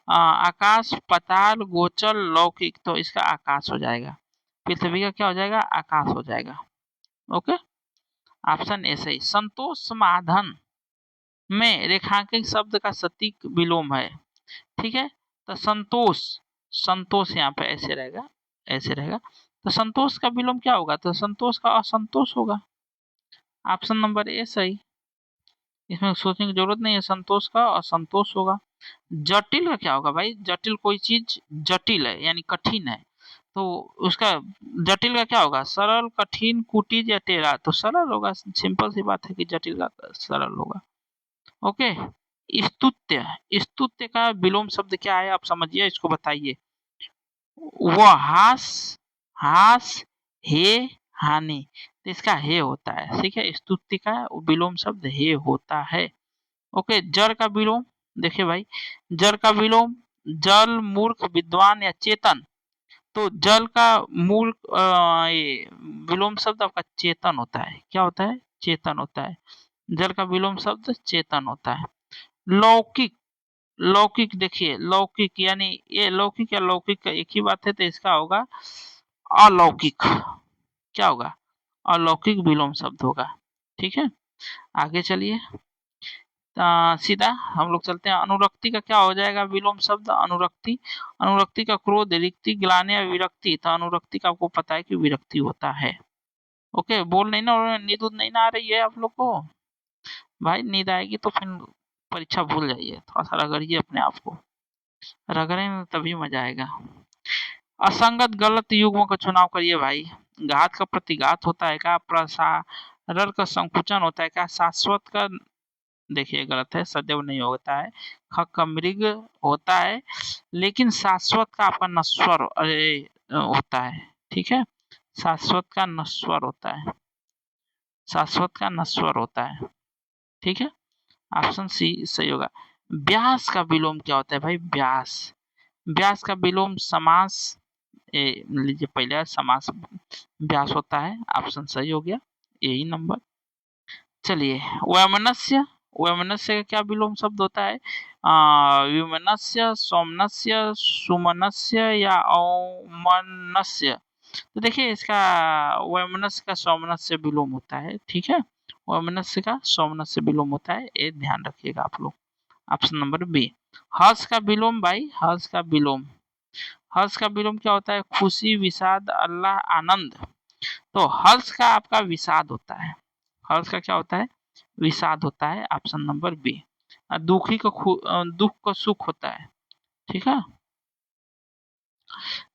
आकाश, पाताल, गोचर, लौकिक, तो इसका आकाश हो जाएगा। पृथ्वी का क्या हो जाएगा? आकाश हो जाएगा। ओके, ऑप्शन ए सही। संतोष समाधान में रेखांकित शब्द का सटीक विलोम है। ठीक है, तो संतोष, संतोष यहाँ पे ऐसे रहेगा, ऐसे रहेगा। तो संतोष का विलोम क्या होगा? तो संतोष का असंतोष होगा। ऑप्शन नंबर ए सही, इसमें सोचने की जरूरत नहीं है। संतोष का असंतोष होगा। जटिल का क्या होगा भाई? जटिल कोई चीज जटिल है यानी कठिन है, तो उसका जटिल का क्या होगा? सरल, कठिन, कुटिल या टेढ़ा। तो सरल होगा, सिंपल सी बात है कि जटिल का सरल होगा। ओके, स्तुत्य, स्तुत्य का विलोम शब्द क्या है? आप समझिए, इसको बताइए। वो हास, हास, हे, हानि, तो इसका हे होता है। ठीक है, स्तुति का विलोम शब्द हे होता है। ओके, जड़ का विलोम देखिए भाई, जड़ का विलोम जल, मूर्ख, विद्वान या चेतन। तो जल का मूल ये विलोम शब्द आपका चेतन होता है। क्या होता है? चेतन होता है। जल का विलोम शब्द चेतन होता है। लौकिक, लौकिक देखिए, लौकिक यानी ये लौकिक या लौकिक का एक ही बात है, तो इसका होगा अलौकिक। क्या होगा? अलौकिक विलोम शब्द होगा। ठीक है, आगे चलिए। सीधा हम लोग चलते हैं। अनुरक्ति का क्या हो जाएगा विलोम शब्द? अनुरक्ति, अनुरक्ति का क्रोध, रिक्ति, ग्लानि या विरक्ति। तो अनुरक्ति का आपको पता है कि विरक्ति होता है। ओके, बोल नहीं ना, नींद नहीं ना आ रही है आप लोग को? भाई नींद आएगी तो फिर परीक्षा भूल जाइए, थोड़ा सा रगड़िए अपने आप को, रगड़े तभी मजा आएगा। असंगत गलत युग्म का चुनाव करिए भाई। घात का प्रतिघात होता है क्या? प्रसारण का संकुचन होता है क्या? शाश्वत का देखिए गलत है, सदैव नहीं होता है। ख का मृग होता है, लेकिन शाश्वत का आपका नश्वर होता है। ठीक है, शाश्वत का नश्वर होता है, शाश्वत का नश्वर होता है। ठीक है, ऑप्शन सी सही होगा। व्यास का विलोम क्या होता है भाई? व्यास, व्यास का विलोम समास, लीजिए पहले समास व्यास होता है। ऑप्शन सही हो गया, यही नंबर। चलिए, वैमनस्य, वैमनस्य का क्या विलोम शब्द होता है? विमनस्य, सोमनस्य, सुमनस्य या औमनस्य। तो देखिए इसका वैमनस्य का सोमनस्य विलोम होता है। ठीक है, वैमनस्य का सोमनस्य विलोम होता है, ये ध्यान रखिएगा आप लोग। Option number B. हर्ष का विलोम भाई, हर्ष का विलोम, हर्ष का विलोम क्या होता है? खुशी, विषाद, अल्लाह, आनंद। तो हर्ष का आपका विषाद होता है, हर्ष का क्या होता है? विषाद होता है। Option number B. दुखी का दुख का सुख होता है। ठीक है,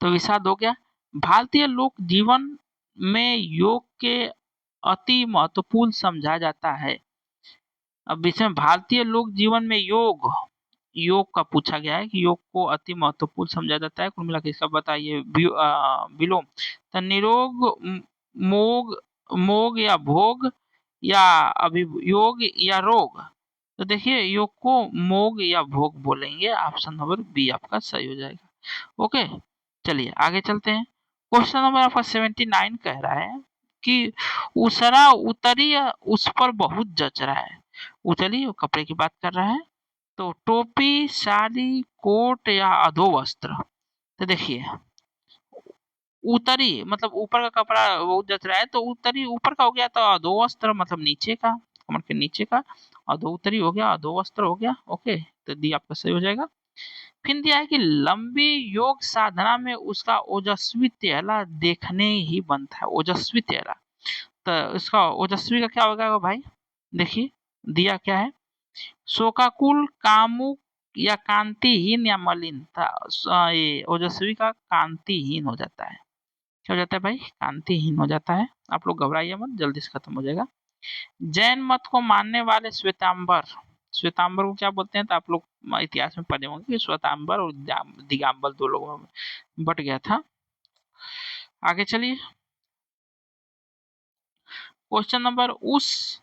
तो विषाद हो गया। भारतीय लोक जीवन में योग के अति महत्वपूर्ण समझा जाता है। अब इसमें भारतीय लोक जीवन में योग, योग का पूछा गया है कि योग को अति महत्वपूर्ण समझा जाता है। कुल मिला के इसका बताइए विलोम। तो निरोग, मोग, मोग या भोग या अभियोग या रोग। तो देखिए योग को मोग या भोग बोलेंगे। ऑप्शन नंबर बी आपका सही हो जाएगा। ओके, चलिए आगे चलते हैं। क्वेश्चन नंबर आपका 79 कह रहा है कि उसरा उतरी उस पर बहुत जच रहा है। उतरी वो कपड़े की बात कर रहा है। तो टोपी, साड़ी, कोट या अधो वस्त्र। तो देखिए उतरी मतलब ऊपर का कपड़ा बहुत जच रहा है, तो उतरी ऊपर का हो गया, तो अधो वस्त्र मतलब नीचे का, कमर के नीचे का। अधो उतरी हो गया, अधो वस्त्र हो गया। ओके, तो डी आपका सही हो जाएगा। फिर दिया है कि लंबी योग साधना में उसका ओजस्वी चेहरा देखने ही बनता है। ओजस्वी चेहरा, तो इसका ओजस्वी का क्या होगा भाई? देखिए दिया क्या है? शोकाकुल, कामुक या कांतिहीन या मलिन। ये ओजस्वी का कांतिहीन हो जाता है। क्या हो जाता है भाई? कांतिहीन हो जाता है। आप लोग घबराइए मत, जल्दी से खत्म हो जाएगा। जैन मत को मानने वाले श्वेतांबर, श्वेतांबर को क्या बोलते हैं? तो आप लोग इतिहास में पढ़े होंगे कि श्वेतांबर और दिगंबर दो लोगों में बट गया था। आगे चलिए, क्वेश्चन नंबर, उस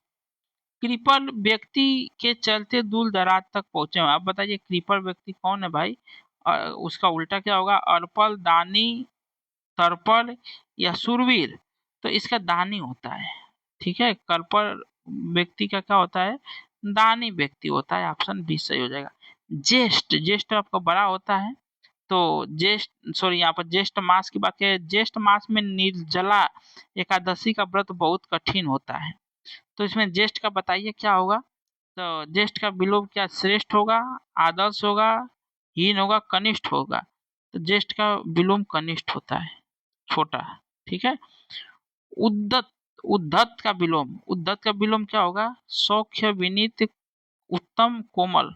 कृपल व्यक्ति के चलते दूर दराज तक पहुंचे। आप बताइए कृपल व्यक्ति कौन है भाई? उसका उल्टा क्या होगा? अर्पल, दानी, तर्पण या शूरवीर। तो इसका दानी होता है। ठीक है, कर्पण व्यक्ति का क्या होता है? दानी व्यक्ति होता है। ऑप्शन बी सही हो जाएगा। ज्येष्ठ, ज्येष्ठ आपका बड़ा होता है। तो ज्येष्ठ, सॉरी यहाँ पर ज्येष्ठ मास की बात करें, ज्येष्ठ मास में निर्जला एकादशी का व्रत बहुत कठिन होता है। तो इसमें ज्येष्ठ का बताइए क्या होगा? तो ज्येष्ठ का विलोम क्या? श्रेष्ठ होगा, आदर्श होगा, हीन होगा, कनिष्ठ होगा। तो ज्येष्ठ का विलोम कनिष्ठ होता है, छोटा। ठीक है, उद्धत, उद्धत का विलोम, उद्धत का विलोम क्या होगा? सौख्य, विनीत, उत्तम, कोमल।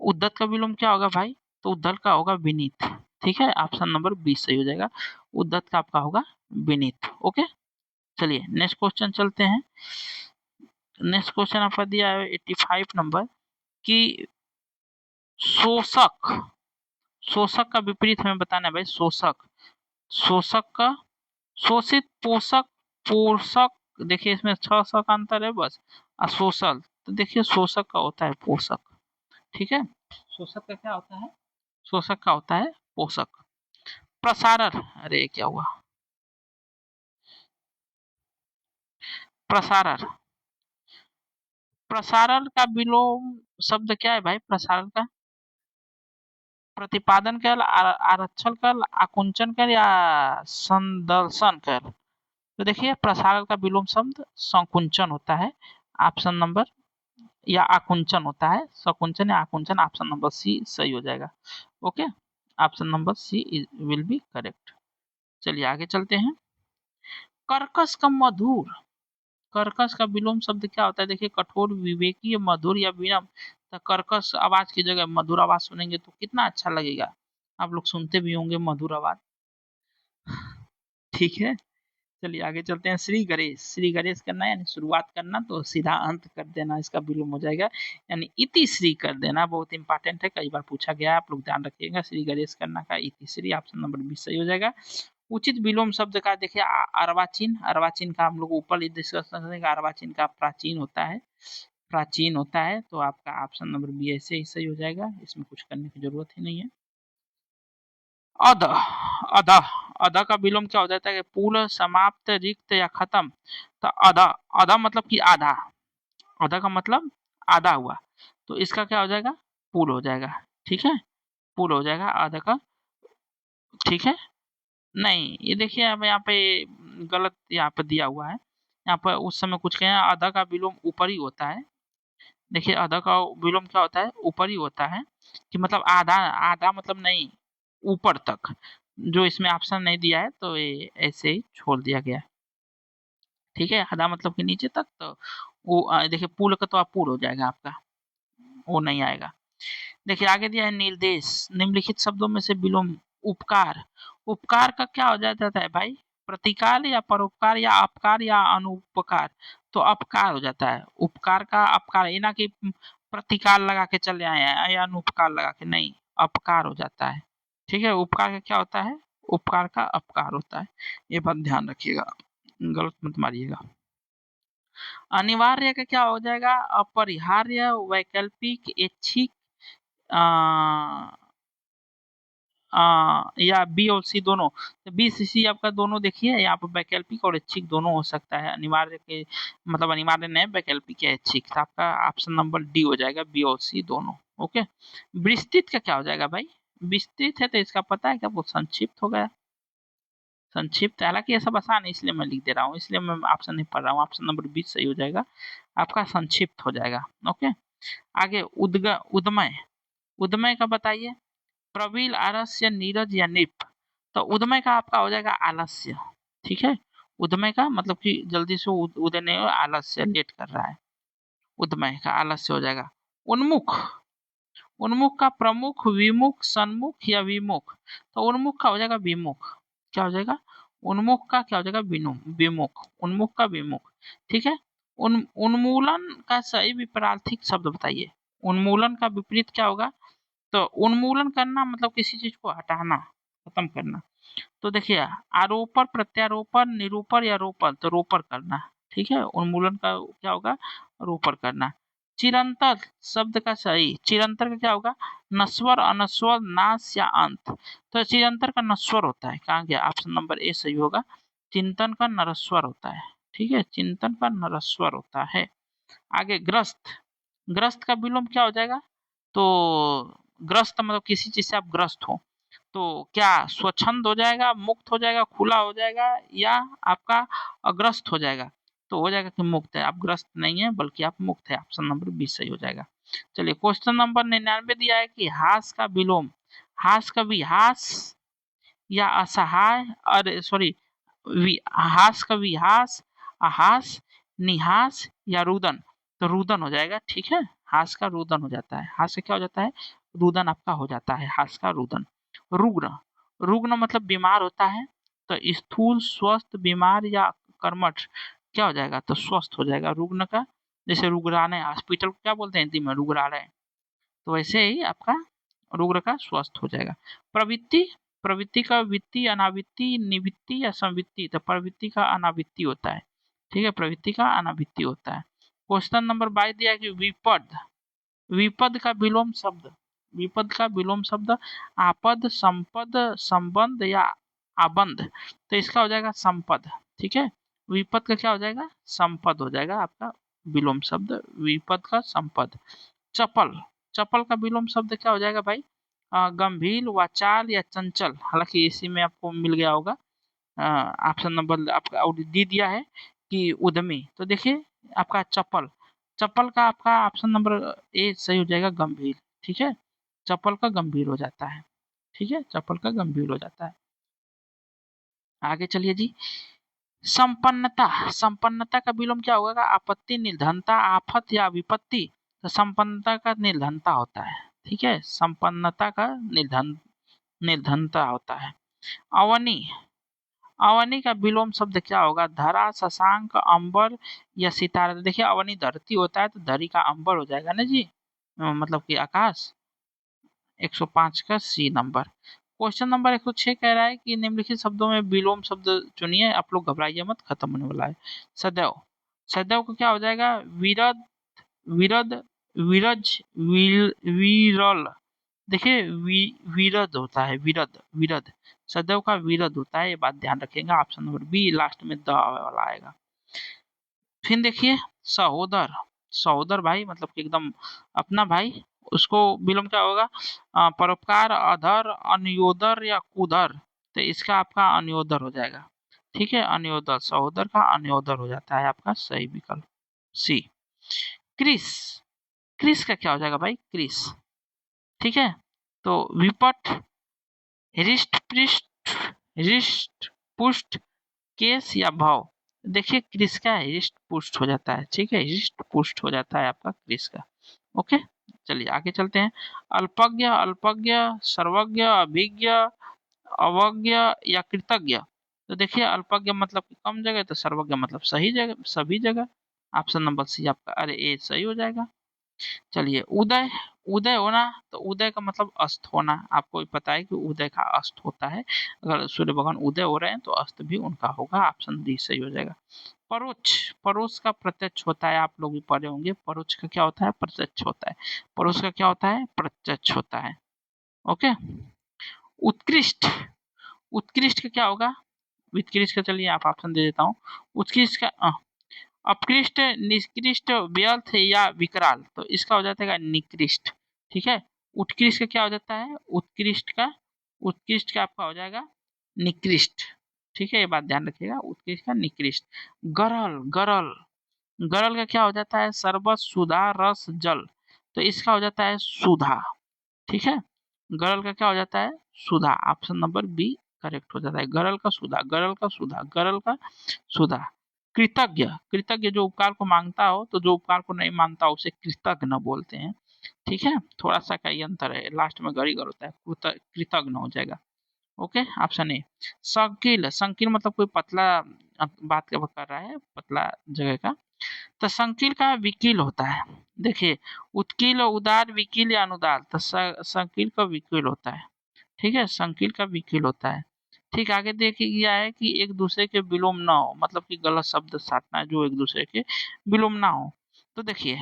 उद्धत का विलोम क्या होगा भाई? तो उद्धत का होगा विनीत। ठीक है, ऑप्शन नंबर 20 सही हो जाएगा। उद्धत का आपका होगा विनीत। ओके, चलिए नेक्स्ट क्वेश्चन चलते हैं। नेक्स्ट क्वेश्चन आपका दिया है 85 नंबर कि शोषक, शोषक का विपरीत हमें बताना है भाई। शोषक, शोषक का शोषित, पोषक, पोषक, देखिए इसमें 6 का अंतर है बस। अशोषल, तो देखिए शोषक का होता है पोषक, ठीक है। शोषक का क्या होता है? शोषक का होता है पोषक। प्रसारण, अरे क्या हुआ, प्रसारण, प्रसारण का विलोम शब्द क्या है भाई? प्रसारण का प्रतिपादन कर, आरक्षण कर, आकुंचन कर या संदर्शन कर? तो देखिए प्रसारण का विलोम शब्द संकुंचन होता है, ऑप्शन नंबर, या आकुंचन होता है, सकुंचन या आकुंचन, ऑप्शन नंबर सी सही हो जाएगा। Okay, option number C will be correct. चलिए आगे चलते हैं। कर्कश का मधुर, कर्कश का विलोम शब्द क्या होता है? देखिए कठोर, विवेकीय, मधुर या विनम्र। तो कर्कश आवाज की जगह मधुर आवाज सुनेंगे तो कितना अच्छा लगेगा। आप लोग सुनते भी होंगे मधुर आवाज, ठीक है। चलिए आगे चलते हैं। श्री गणेश, श्री गणेश करना यानी शुरुआत करना, तो सीधा अंत कर देना इसका विलोम हो जाएगा, यानी इति श्री कर देना। बहुत इंपॉर्टेंट है, कई बार पूछा गया है, आप लोग ध्यान रखिएगा। श्री गणेश करना का इति श्री, ऑप्शन नंबर 20 सही हो जाएगा। उचित विलोम शब्द का देखिए अर्वाचीन, अर्वाचीन का हम लोग ऊपर डिस्कस करेंगे। अर्वाचीन का प्राचीन होता है, प्राचीन होता है, तो आपका ऑप्शन नंबर बी ऐसे ही सही हो जाएगा, इसमें कुछ करने की जरूरत ही नहीं है। अध, अध, अध का विलोम क्या हो जाता है? पूर्ण, समाप्त, रिक्त या खत्म। तो अध, अध मतलब कि आधा, अध का मतलब आधा हुआ, तो इसका क्या हो जाएगा? पूर्ण हो जाएगा, ठीक है, पूर्ण हो जाएगा अध का, ठीक है। नहीं, ये देखिए अब यहाँ पे गलत यहाँ पे दिया हुआ है, यहाँ पर उस समय कुछ कहें, अध का विलोम ऊपर ही होता है। देखिए अध का विलोम क्या होता है? ऊपर ही होता है, कि मतलब आधा, आधा मतलब नहीं, ऊपर तक। जो इसमें ऑप्शन नहीं दिया है तो ये ऐसे ही छोड़ दिया गया, ठीक है। आधा मतलब कि नीचे तक, तो वो देखिए पूर्ण का तो आप पूर्ण हो जाएगा आपका, वो नहीं आएगा। देखिए आगे दिया है निर्देश, निम्नलिखित शब्दों में से विलोम। उपकार, उपकार का क्या हो जाता है भाई? प्रतिकार या परोपकार या अपकार या अनुपकार? तो अपकार हो जाता है। उपकार का अपकार, ये ना कि प्रतिकार लगा के चले आए हैं या अनुपकार लगा के, नहीं, अपकार हो जाता है, ठीक है। उपकार का क्या होता है? उपकार का अपकार होता है, ये बात ध्यान रखिएगा, गलत मत मारिएगा। अनिवार्य का क्या हो जाएगा? अपरिहार्य, वैकल्पिक, ऐच्छिक, या बी और सी दोनों। तो बी सी सी आपका दोनों देखिए, यहाँ पर वैकल्पिक और ऐच्छिक दोनों हो सकता है। अनिवार्य के मतलब अनिवार्य नहीं, वैकल्पिक या ऐच्छिक, तो आपका ऑप्शन नंबर डी हो जाएगा, बी और सी दोनों। ओके, विस्तृत का क्या हो जाएगा भाई? विस्तृत है तो इसका पता है क्या? वो संक्षिप्त हो गया, संक्षिप्त। हालांकि ये सब आसान है इसलिए मैं लिख दे रहा हूँ, इसलिए मैं ऑप्शन नहीं पढ़ रहा हूँ। ऑप्शन नंबर 20 सही हो जाएगा, आपका संक्षिप्त हो जाएगा। ओके, आगे उद्मय, उद्मय का बताइए। प्रवील, आलस्य, नीरज या निप? तो उद्मय का आपका हो जाएगा आलस्य, ठीक है। उद्मय का मतलब कि जल्दी से उदय नहीं, आलस्य, लेट कर रहा है, उद्मय का आलस्य हो जाएगा। उन्मुख, उन्मुख का प्रमुख, विमुख, सन्मुख या विमुख? तो उन्मुख का हो जाएगा विमुख, क्या हो जाएगा? उन्मुख का क्या हो जाएगा? विमुख, उन्मुख का विमुख, ठीक है। उन्मूलन का सही विपरीत शब्द बताइए। उन्मूलन का विपरीत क्या होगा? तो उन्मूलन करना मतलब किसी चीज को हटाना, खत्म करना। तो देखिए आरोपण, प्रत्यारोपण, निरूपण या रोपण? तो रोपण करना, ठीक है। उन्मूलन का क्या होगा? रोपण करना। चिरंतर शब्द का सही, चिरंतर का क्या होगा? नश्वर, अनश्वर, नाश या अंत? तो चिरंतर का नश्वर होता है, कहाँ गया? ऑप्शन नंबर ए सही होगा। चिंतन का नरस्वर होता है, ठीक है, चिंतन का नरस्वर होता है। आगे ग्रस्त, ग्रस्त का विलोम क्या हो जाएगा? तो ग्रस्त मतलब किसी चीज से आप ग्रस्त हो, तो क्या स्वच्छंद हो जाएगा, मुक्त हो जाएगा, खुला हो जाएगा, या आपका अग्रस्त हो जाएगा? तो हो जाएगा कि मुक्त है, आप ग्रस्त नहीं है बल्कि आप मुक्त है, ऑप्शन नंबर 20 सही हो जाएगा। चलिए क्वेश्चन नंबर 99 दिया है कि हास का विलोम, हास का विहास या असहाय, अरे सॉरी, हास का विहास, अहास, निहास या रुदन? तो रुदन हो जाएगा, ठीक है। हास का रुदन हो जाता है, हास का क्या हो जाता है? रुदन आपका हो जाता है, हास का रुदन। रुग्ण, रुग्ण मतलब बीमार होता है, तो स्थूल, स्वस्थ, बीमार या कर्मठ? क्या हो जाएगा? तो स्वस्थ हो जाएगा रुग्ण का। जैसे रुग्णालय, हॉस्पिटल को क्या बोलते हैं हिंदी में? रुग्णालय। तो वैसे ही आपका रुग्र का स्वस्थ हो जाएगा। प्रवृत्ति, प्रवृत्ति का वित्तीय, अनावृत्ति, निवृत्ति या संवृत्ति, तो प्रवृत्ति का अनावृत्ति होता है। ठीक है, प्रवृत्ति का अनावृत्ति होता है। क्वेश्चन नंबर 22 दिया है कि विपद, विपद का विलोम शब्द, विपद का विलोम शब्द आपद, संपद, संबंध या आबंध, तो इसका हो जाएगा संपद। ठीक है, विपद का क्या हो जाएगा, संपद हो जाएगा आपका विलोम शब्द, विपद का संपद। चपल, चपल का विलोम शब्द क्या हो जाएगा भाई, गंभीर, वाचाल या चंचल, हालांकि इसी में आपको मिल गया होगा। ऑप्शन नंबर आपका डी दिया है कि उद्यमी, तो देखिए आपका चपल, चप्पल का आपका ऑप्शन नंबर ए सही हो जाएगा, गंभीर। ठीक है, चप्पल का गंभीर हो जाता है। ठीक है, चप्पल का गंभीर हो जाता है। आगे चलिए जी, संपन्नता, संपन्नता का विलोम क्या होगा, आपत्ति, निर्धनता, आफत या विपत्ति, तो संपन्नता का निर्धनता होता है। ठीक है, संपन्नता का निर्धनता होता है। अवनी, अवनी का विलोम शब्द क्या होगा, धरा, शशांक, अंबर या सितारा, तो देखिए अवनी धरती होता है तो धरी का अंबर हो जाएगा ना जी, मतलब कि आकाश। 105 का सी नंबर। क्वेश्चन नंबर 106 कह रहा है कि निम्नलिखित शब्दों में विलोम शब्द चुनिए, आप लोग घबराइए मत, खत्म होने वाला है। सदैव, सदैव को क्या हो जाएगा, विरद, विरद, विरज, विरल, देखिए विरद होता है, विरद, विरद, सदैव का विरद होता है, ये बात ध्यान रखिएगा। ऑप्शन नंबर बी लास्ट में द वाला आएगा। फिर देखिए सहोदर, सहोदर भाई मतलब कि एकदम अपना भाई, उसको विलोम क्या होगा, परोपकार, अधर, अन्योदर या कुदर, तो इसका आपका अन्योदर हो जाएगा। ठीक है, अन्योदर, सहोदर का अन्योदर हो जाता है आपका सही विकल्प सी। क्रिस, क्रिस का क्या हो जाएगा भाई, क्रिस। ठीक है, तो विपट, हृष्ट पृष्ठ, हृष्ट पुष्ट, केस या भाव, देखिए क्रिस का हृष्ट पुष्ट हो जाता है। ठीक है, हृष्ट पुष्ट हो जाता है आपका क्रिस का। ओके, चलिए आगे चलते हैं। अल्पज्ञ, अल्पज्ञ, सर्वज्ञ, अभिज्ञ, अवज्ञ या कृतज्ञ, तो देखिए अल्पज्ञ मतलब कि कम जगह, तो सर्वज्ञ मतलब सही जगह, सभी जगह। ऑप्शन नंबर सी आपका, अरे ए सही हो जाएगा। चलिए उदय, उदय होना, तो उदय का मतलब अस्त होना, आपको पता है कि उदय का अस्त होता है, अगर सूर्य भगवान उदय हो रहे हैं तो अस्त भी उनका होगा। ऑप्शन डी सही हो जाएगा। परोक्ष, परोक्ष का प्रत्यक्ष होता है, आप लोग भी पढ़े होंगे, परोक्ष का क्या होता है, प्रत्यक्ष होता है। परोक्ष का क्या होता है, प्रत्यक्ष होता है। ओके, उत्कृष्ट, उत्कृष्ट का क्या होगा, उत्कृष्ट का चलिए आप ऑप्शन दे देता हूँ। उत्कृष्ट का अपकृष्ट, निकृष्ट, व्यर्थ या विकराल, तो इसका हो जाता है निकृष्ट। ठीक है, उत्कृष्ट का क्या हो जाता है, उत्कृष्ट का, उत्कृष्ट का आपका हो जाएगा निकृष्ट। ठीक है, ये बात ध्यान रखिएगा, उत्कृष्ट का निकृष्ट। गरल, गरल, गरल का क्या हो जाता है, शरबत, सुधा, रस, जल, तो इसका हो जाता है सुधा। ठीक है, गरल का क्या हो जाता है, सुधा। ऑप्शन नंबर बी करेक्ट हो जाता है, गरल का सुधा, गरल का सुधा, गरल का सुधा। कृतज्ञ, कृतज्ञ जो उपकार को मांगता हो, तो जो उपकार को नहीं मानता उसे कृतज्ञ बोलते हैं। ठीक है, थोड़ा सा का ही अंतर है, लास्ट में गरीगर होता है, कृतज्ञ हो जाएगा। Okay, option A. संकील, संकील मतलब कोई पतला बात कर रहा है, पतला जगह का, तो संकील का विकील होता है। देखिए उत्कील, उदार, विकील या अनुदार, तो संकील का विकील होता है। ठीक है, संकील का विकील होता है। ठीक, आगे देखिए गया है कि एक दूसरे के विलोम ना हो, मतलब कि गलत शब्द साधना है जो एक दूसरे के विलोम ना हो, तो देखिए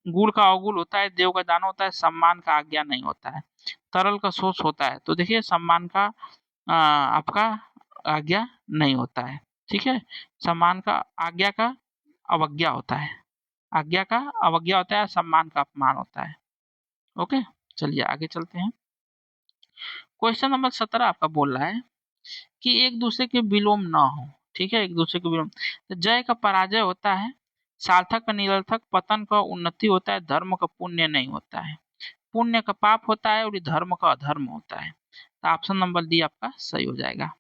गुड़ का अवगुल होता है, देव का दान होता है, सम्मान का आज्ञा नहीं होता है, तरल का शोष होता है, तो देखिए सम्मान का आपका आज्ञा नहीं होता है। ठीक है, सम्मान का, आज्ञा का अवज्ञा होता है, आज्ञा का अवज्ञा होता है, सम्मान का अपमान होता है। ओके, चलिए आगे चलते हैं। क्वेश्चन नंबर 17 आपका बोल रहा है कि एक दूसरे के विलोम ना हो। ठीक है, एक दूसरे के विलोम, तो जय का पराजय होता है, सार्थक का निरर्थक, पतन का उन्नति होता है, धर्म का पुण्य नहीं होता है, पुण्य का पाप होता है और धर्म का अधर्म होता है, तो ऑप्शन नंबर डी आपका सही हो जाएगा।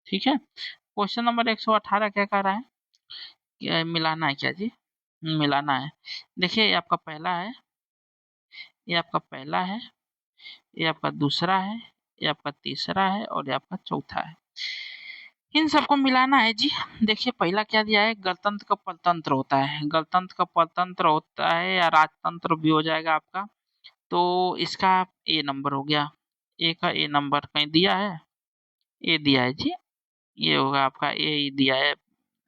ठीक है, क्वेश्चन नंबर 118 क्या कह रहा है, क्या मिलाना है क्या जी, मिलाना है। देखिए ये आपका पहला है, ये आपका पहला है, ये आपका दूसरा है, ये आपका तीसरा है और ये आपका चौथा है, इन सबको मिलाना है जी। देखिए पहला क्या दिया है, गणतंत्र का परतंत्र होता है, गणतंत्र का परतंत्र होता है या राजतंत्र भी हो जाएगा आपका, तो इसका ए नंबर हो गया, ए का ए नंबर कहीं दिया है, ए दिया है जी, ये होगा आपका ए ही दिया है,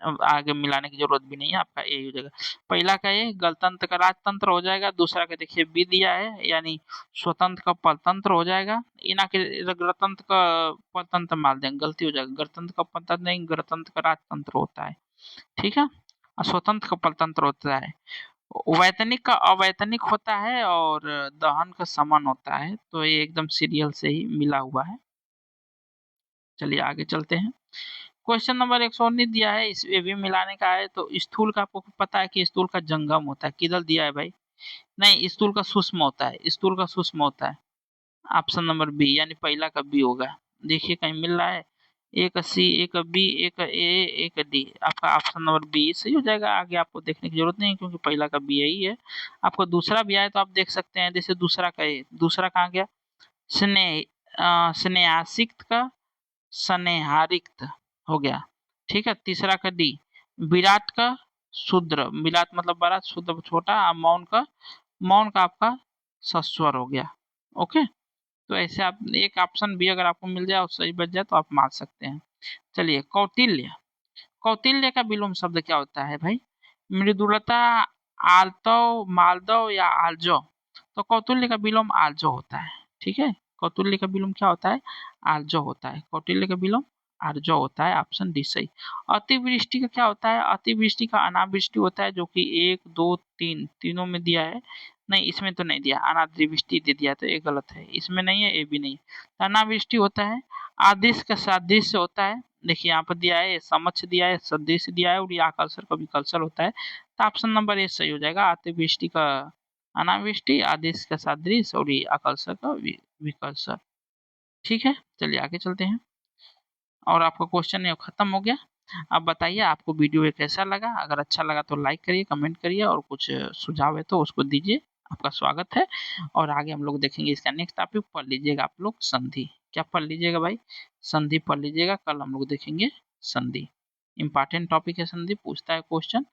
अब आगे मिलाने की जरूरत भी नहीं है, आपका ए हो जाएगा। पहला का ए गणतंत्र का राजतंत्र हो जाएगा, दूसरा का देखिए बी दिया है यानी स्वतंत्र का परतंत्र हो जाएगा, इना के गणतंत्र का परतंत्र मार देंगे, गलती हो जाएगा, गणतंत्र का परतंत्र नहीं, गणतंत्र का राजतंत्र होता है, ठीक है, और स्वतंत्र का परतंत्र होता है, वैतनिक का अवैतनिक होता है, और दहन का समन होता है, तो ये एकदम सीरियल से ही मिला हुआ है। चलिए आगे चलते हैं। क्वेश्चन नंबर 119 दिया है, इस ये भी मिलाने का है, तो स्थूल का आपको पता है कि स्थूल का जंगम होता है, किधर दिया है भाई, नहीं स्थूल का सूक्ष्म होता है, स्थूल का सूक्ष्म होता है, ऑप्शन नंबर बी यानी पहला का बी होगा, देखिए कहीं मिल रहा है, एक सी एक बी एक ए एक डी, आपका ऑप्शन नंबर बी सही हो जाएगा, आगे आपको देखने की जरूरत नहीं है क्योंकि पहला का बी यही है। आपको दूसरा भी आए तो आप देख सकते हैं, जैसे दूसरा का ए, दूसरा कहाँ गया, स्नेह स्नेहासिक्त का स्नेहारिक्त हो गया, ठीक है, तीसरा का डी विराट का शूद्र, विराट मतलब बड़ा, शूद्र छोटा, और मौन का, मौन का आपका सस्वर हो गया, ओके। तो ऐसे आप एक ऑप्शन भी अगर आपको मिल जाए और सही बच जाए तो आप मान सकते हैं। चलिए कौटिल्य, कौटिल्य का विलोम शब्द क्या होता है भाई, मृदुलता, आलतव, मालदव या आलजो, तो कौटिल्य का विलोम आलजो होता है, ठीक है, कौटिल्य का विलोम क्या होता है, आलजो होता है, कौटिल्य का विलोम आर्जो होता है, ऑप्शन डी सही। अतिवृष्टि का क्या होता है, अतिवृष्टि का अनावृष्टि होता है, जो कि 1 2 3 तीनों में दिया है, नहीं इसमें तो नहीं दिया, अनावृष्टि दे दिया तो ये गलत है, इसमें नहीं है, ये भी नहीं, तो अनावृष्टि होता है। आदेश का सादृश्य होता है, देखिए यहाँ पर दिया है, समक्ष दिया है, सदृश दिया है, और ये आकर्षण का विकर्षण होता है, तो ऑप्शन नंबर ए सही हो जाएगा, अतिवृष्टि का अनावृष्टि, आदेश का सादृश्य और ये आकर्षण का विकर्षण, ठीक है। चलिए आगे चलते हैं, और आपका क्वेश्चन ये खत्म हो गया। अब बताइए आपको वीडियो ये कैसा लगा, अगर अच्छा लगा तो लाइक करिए, कमेंट करिए, और कुछ सुझाव है तो उसको दीजिए, आपका स्वागत है। और आगे हम लोग देखेंगे इसका नेक्स्ट टॉपिक, पढ़ लीजिएगा आप लोग संधि, क्या पढ़ लीजिएगा भाई, संधि पढ़ लीजिएगा, कल हम लोग देखेंगे संधि, इंपॉर्टेंट टॉपिक है संधि, पूछता है क्वेश्चन।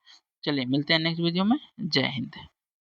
चलिए मिलते हैं नेक्स्ट वीडियो में, जय हिंद।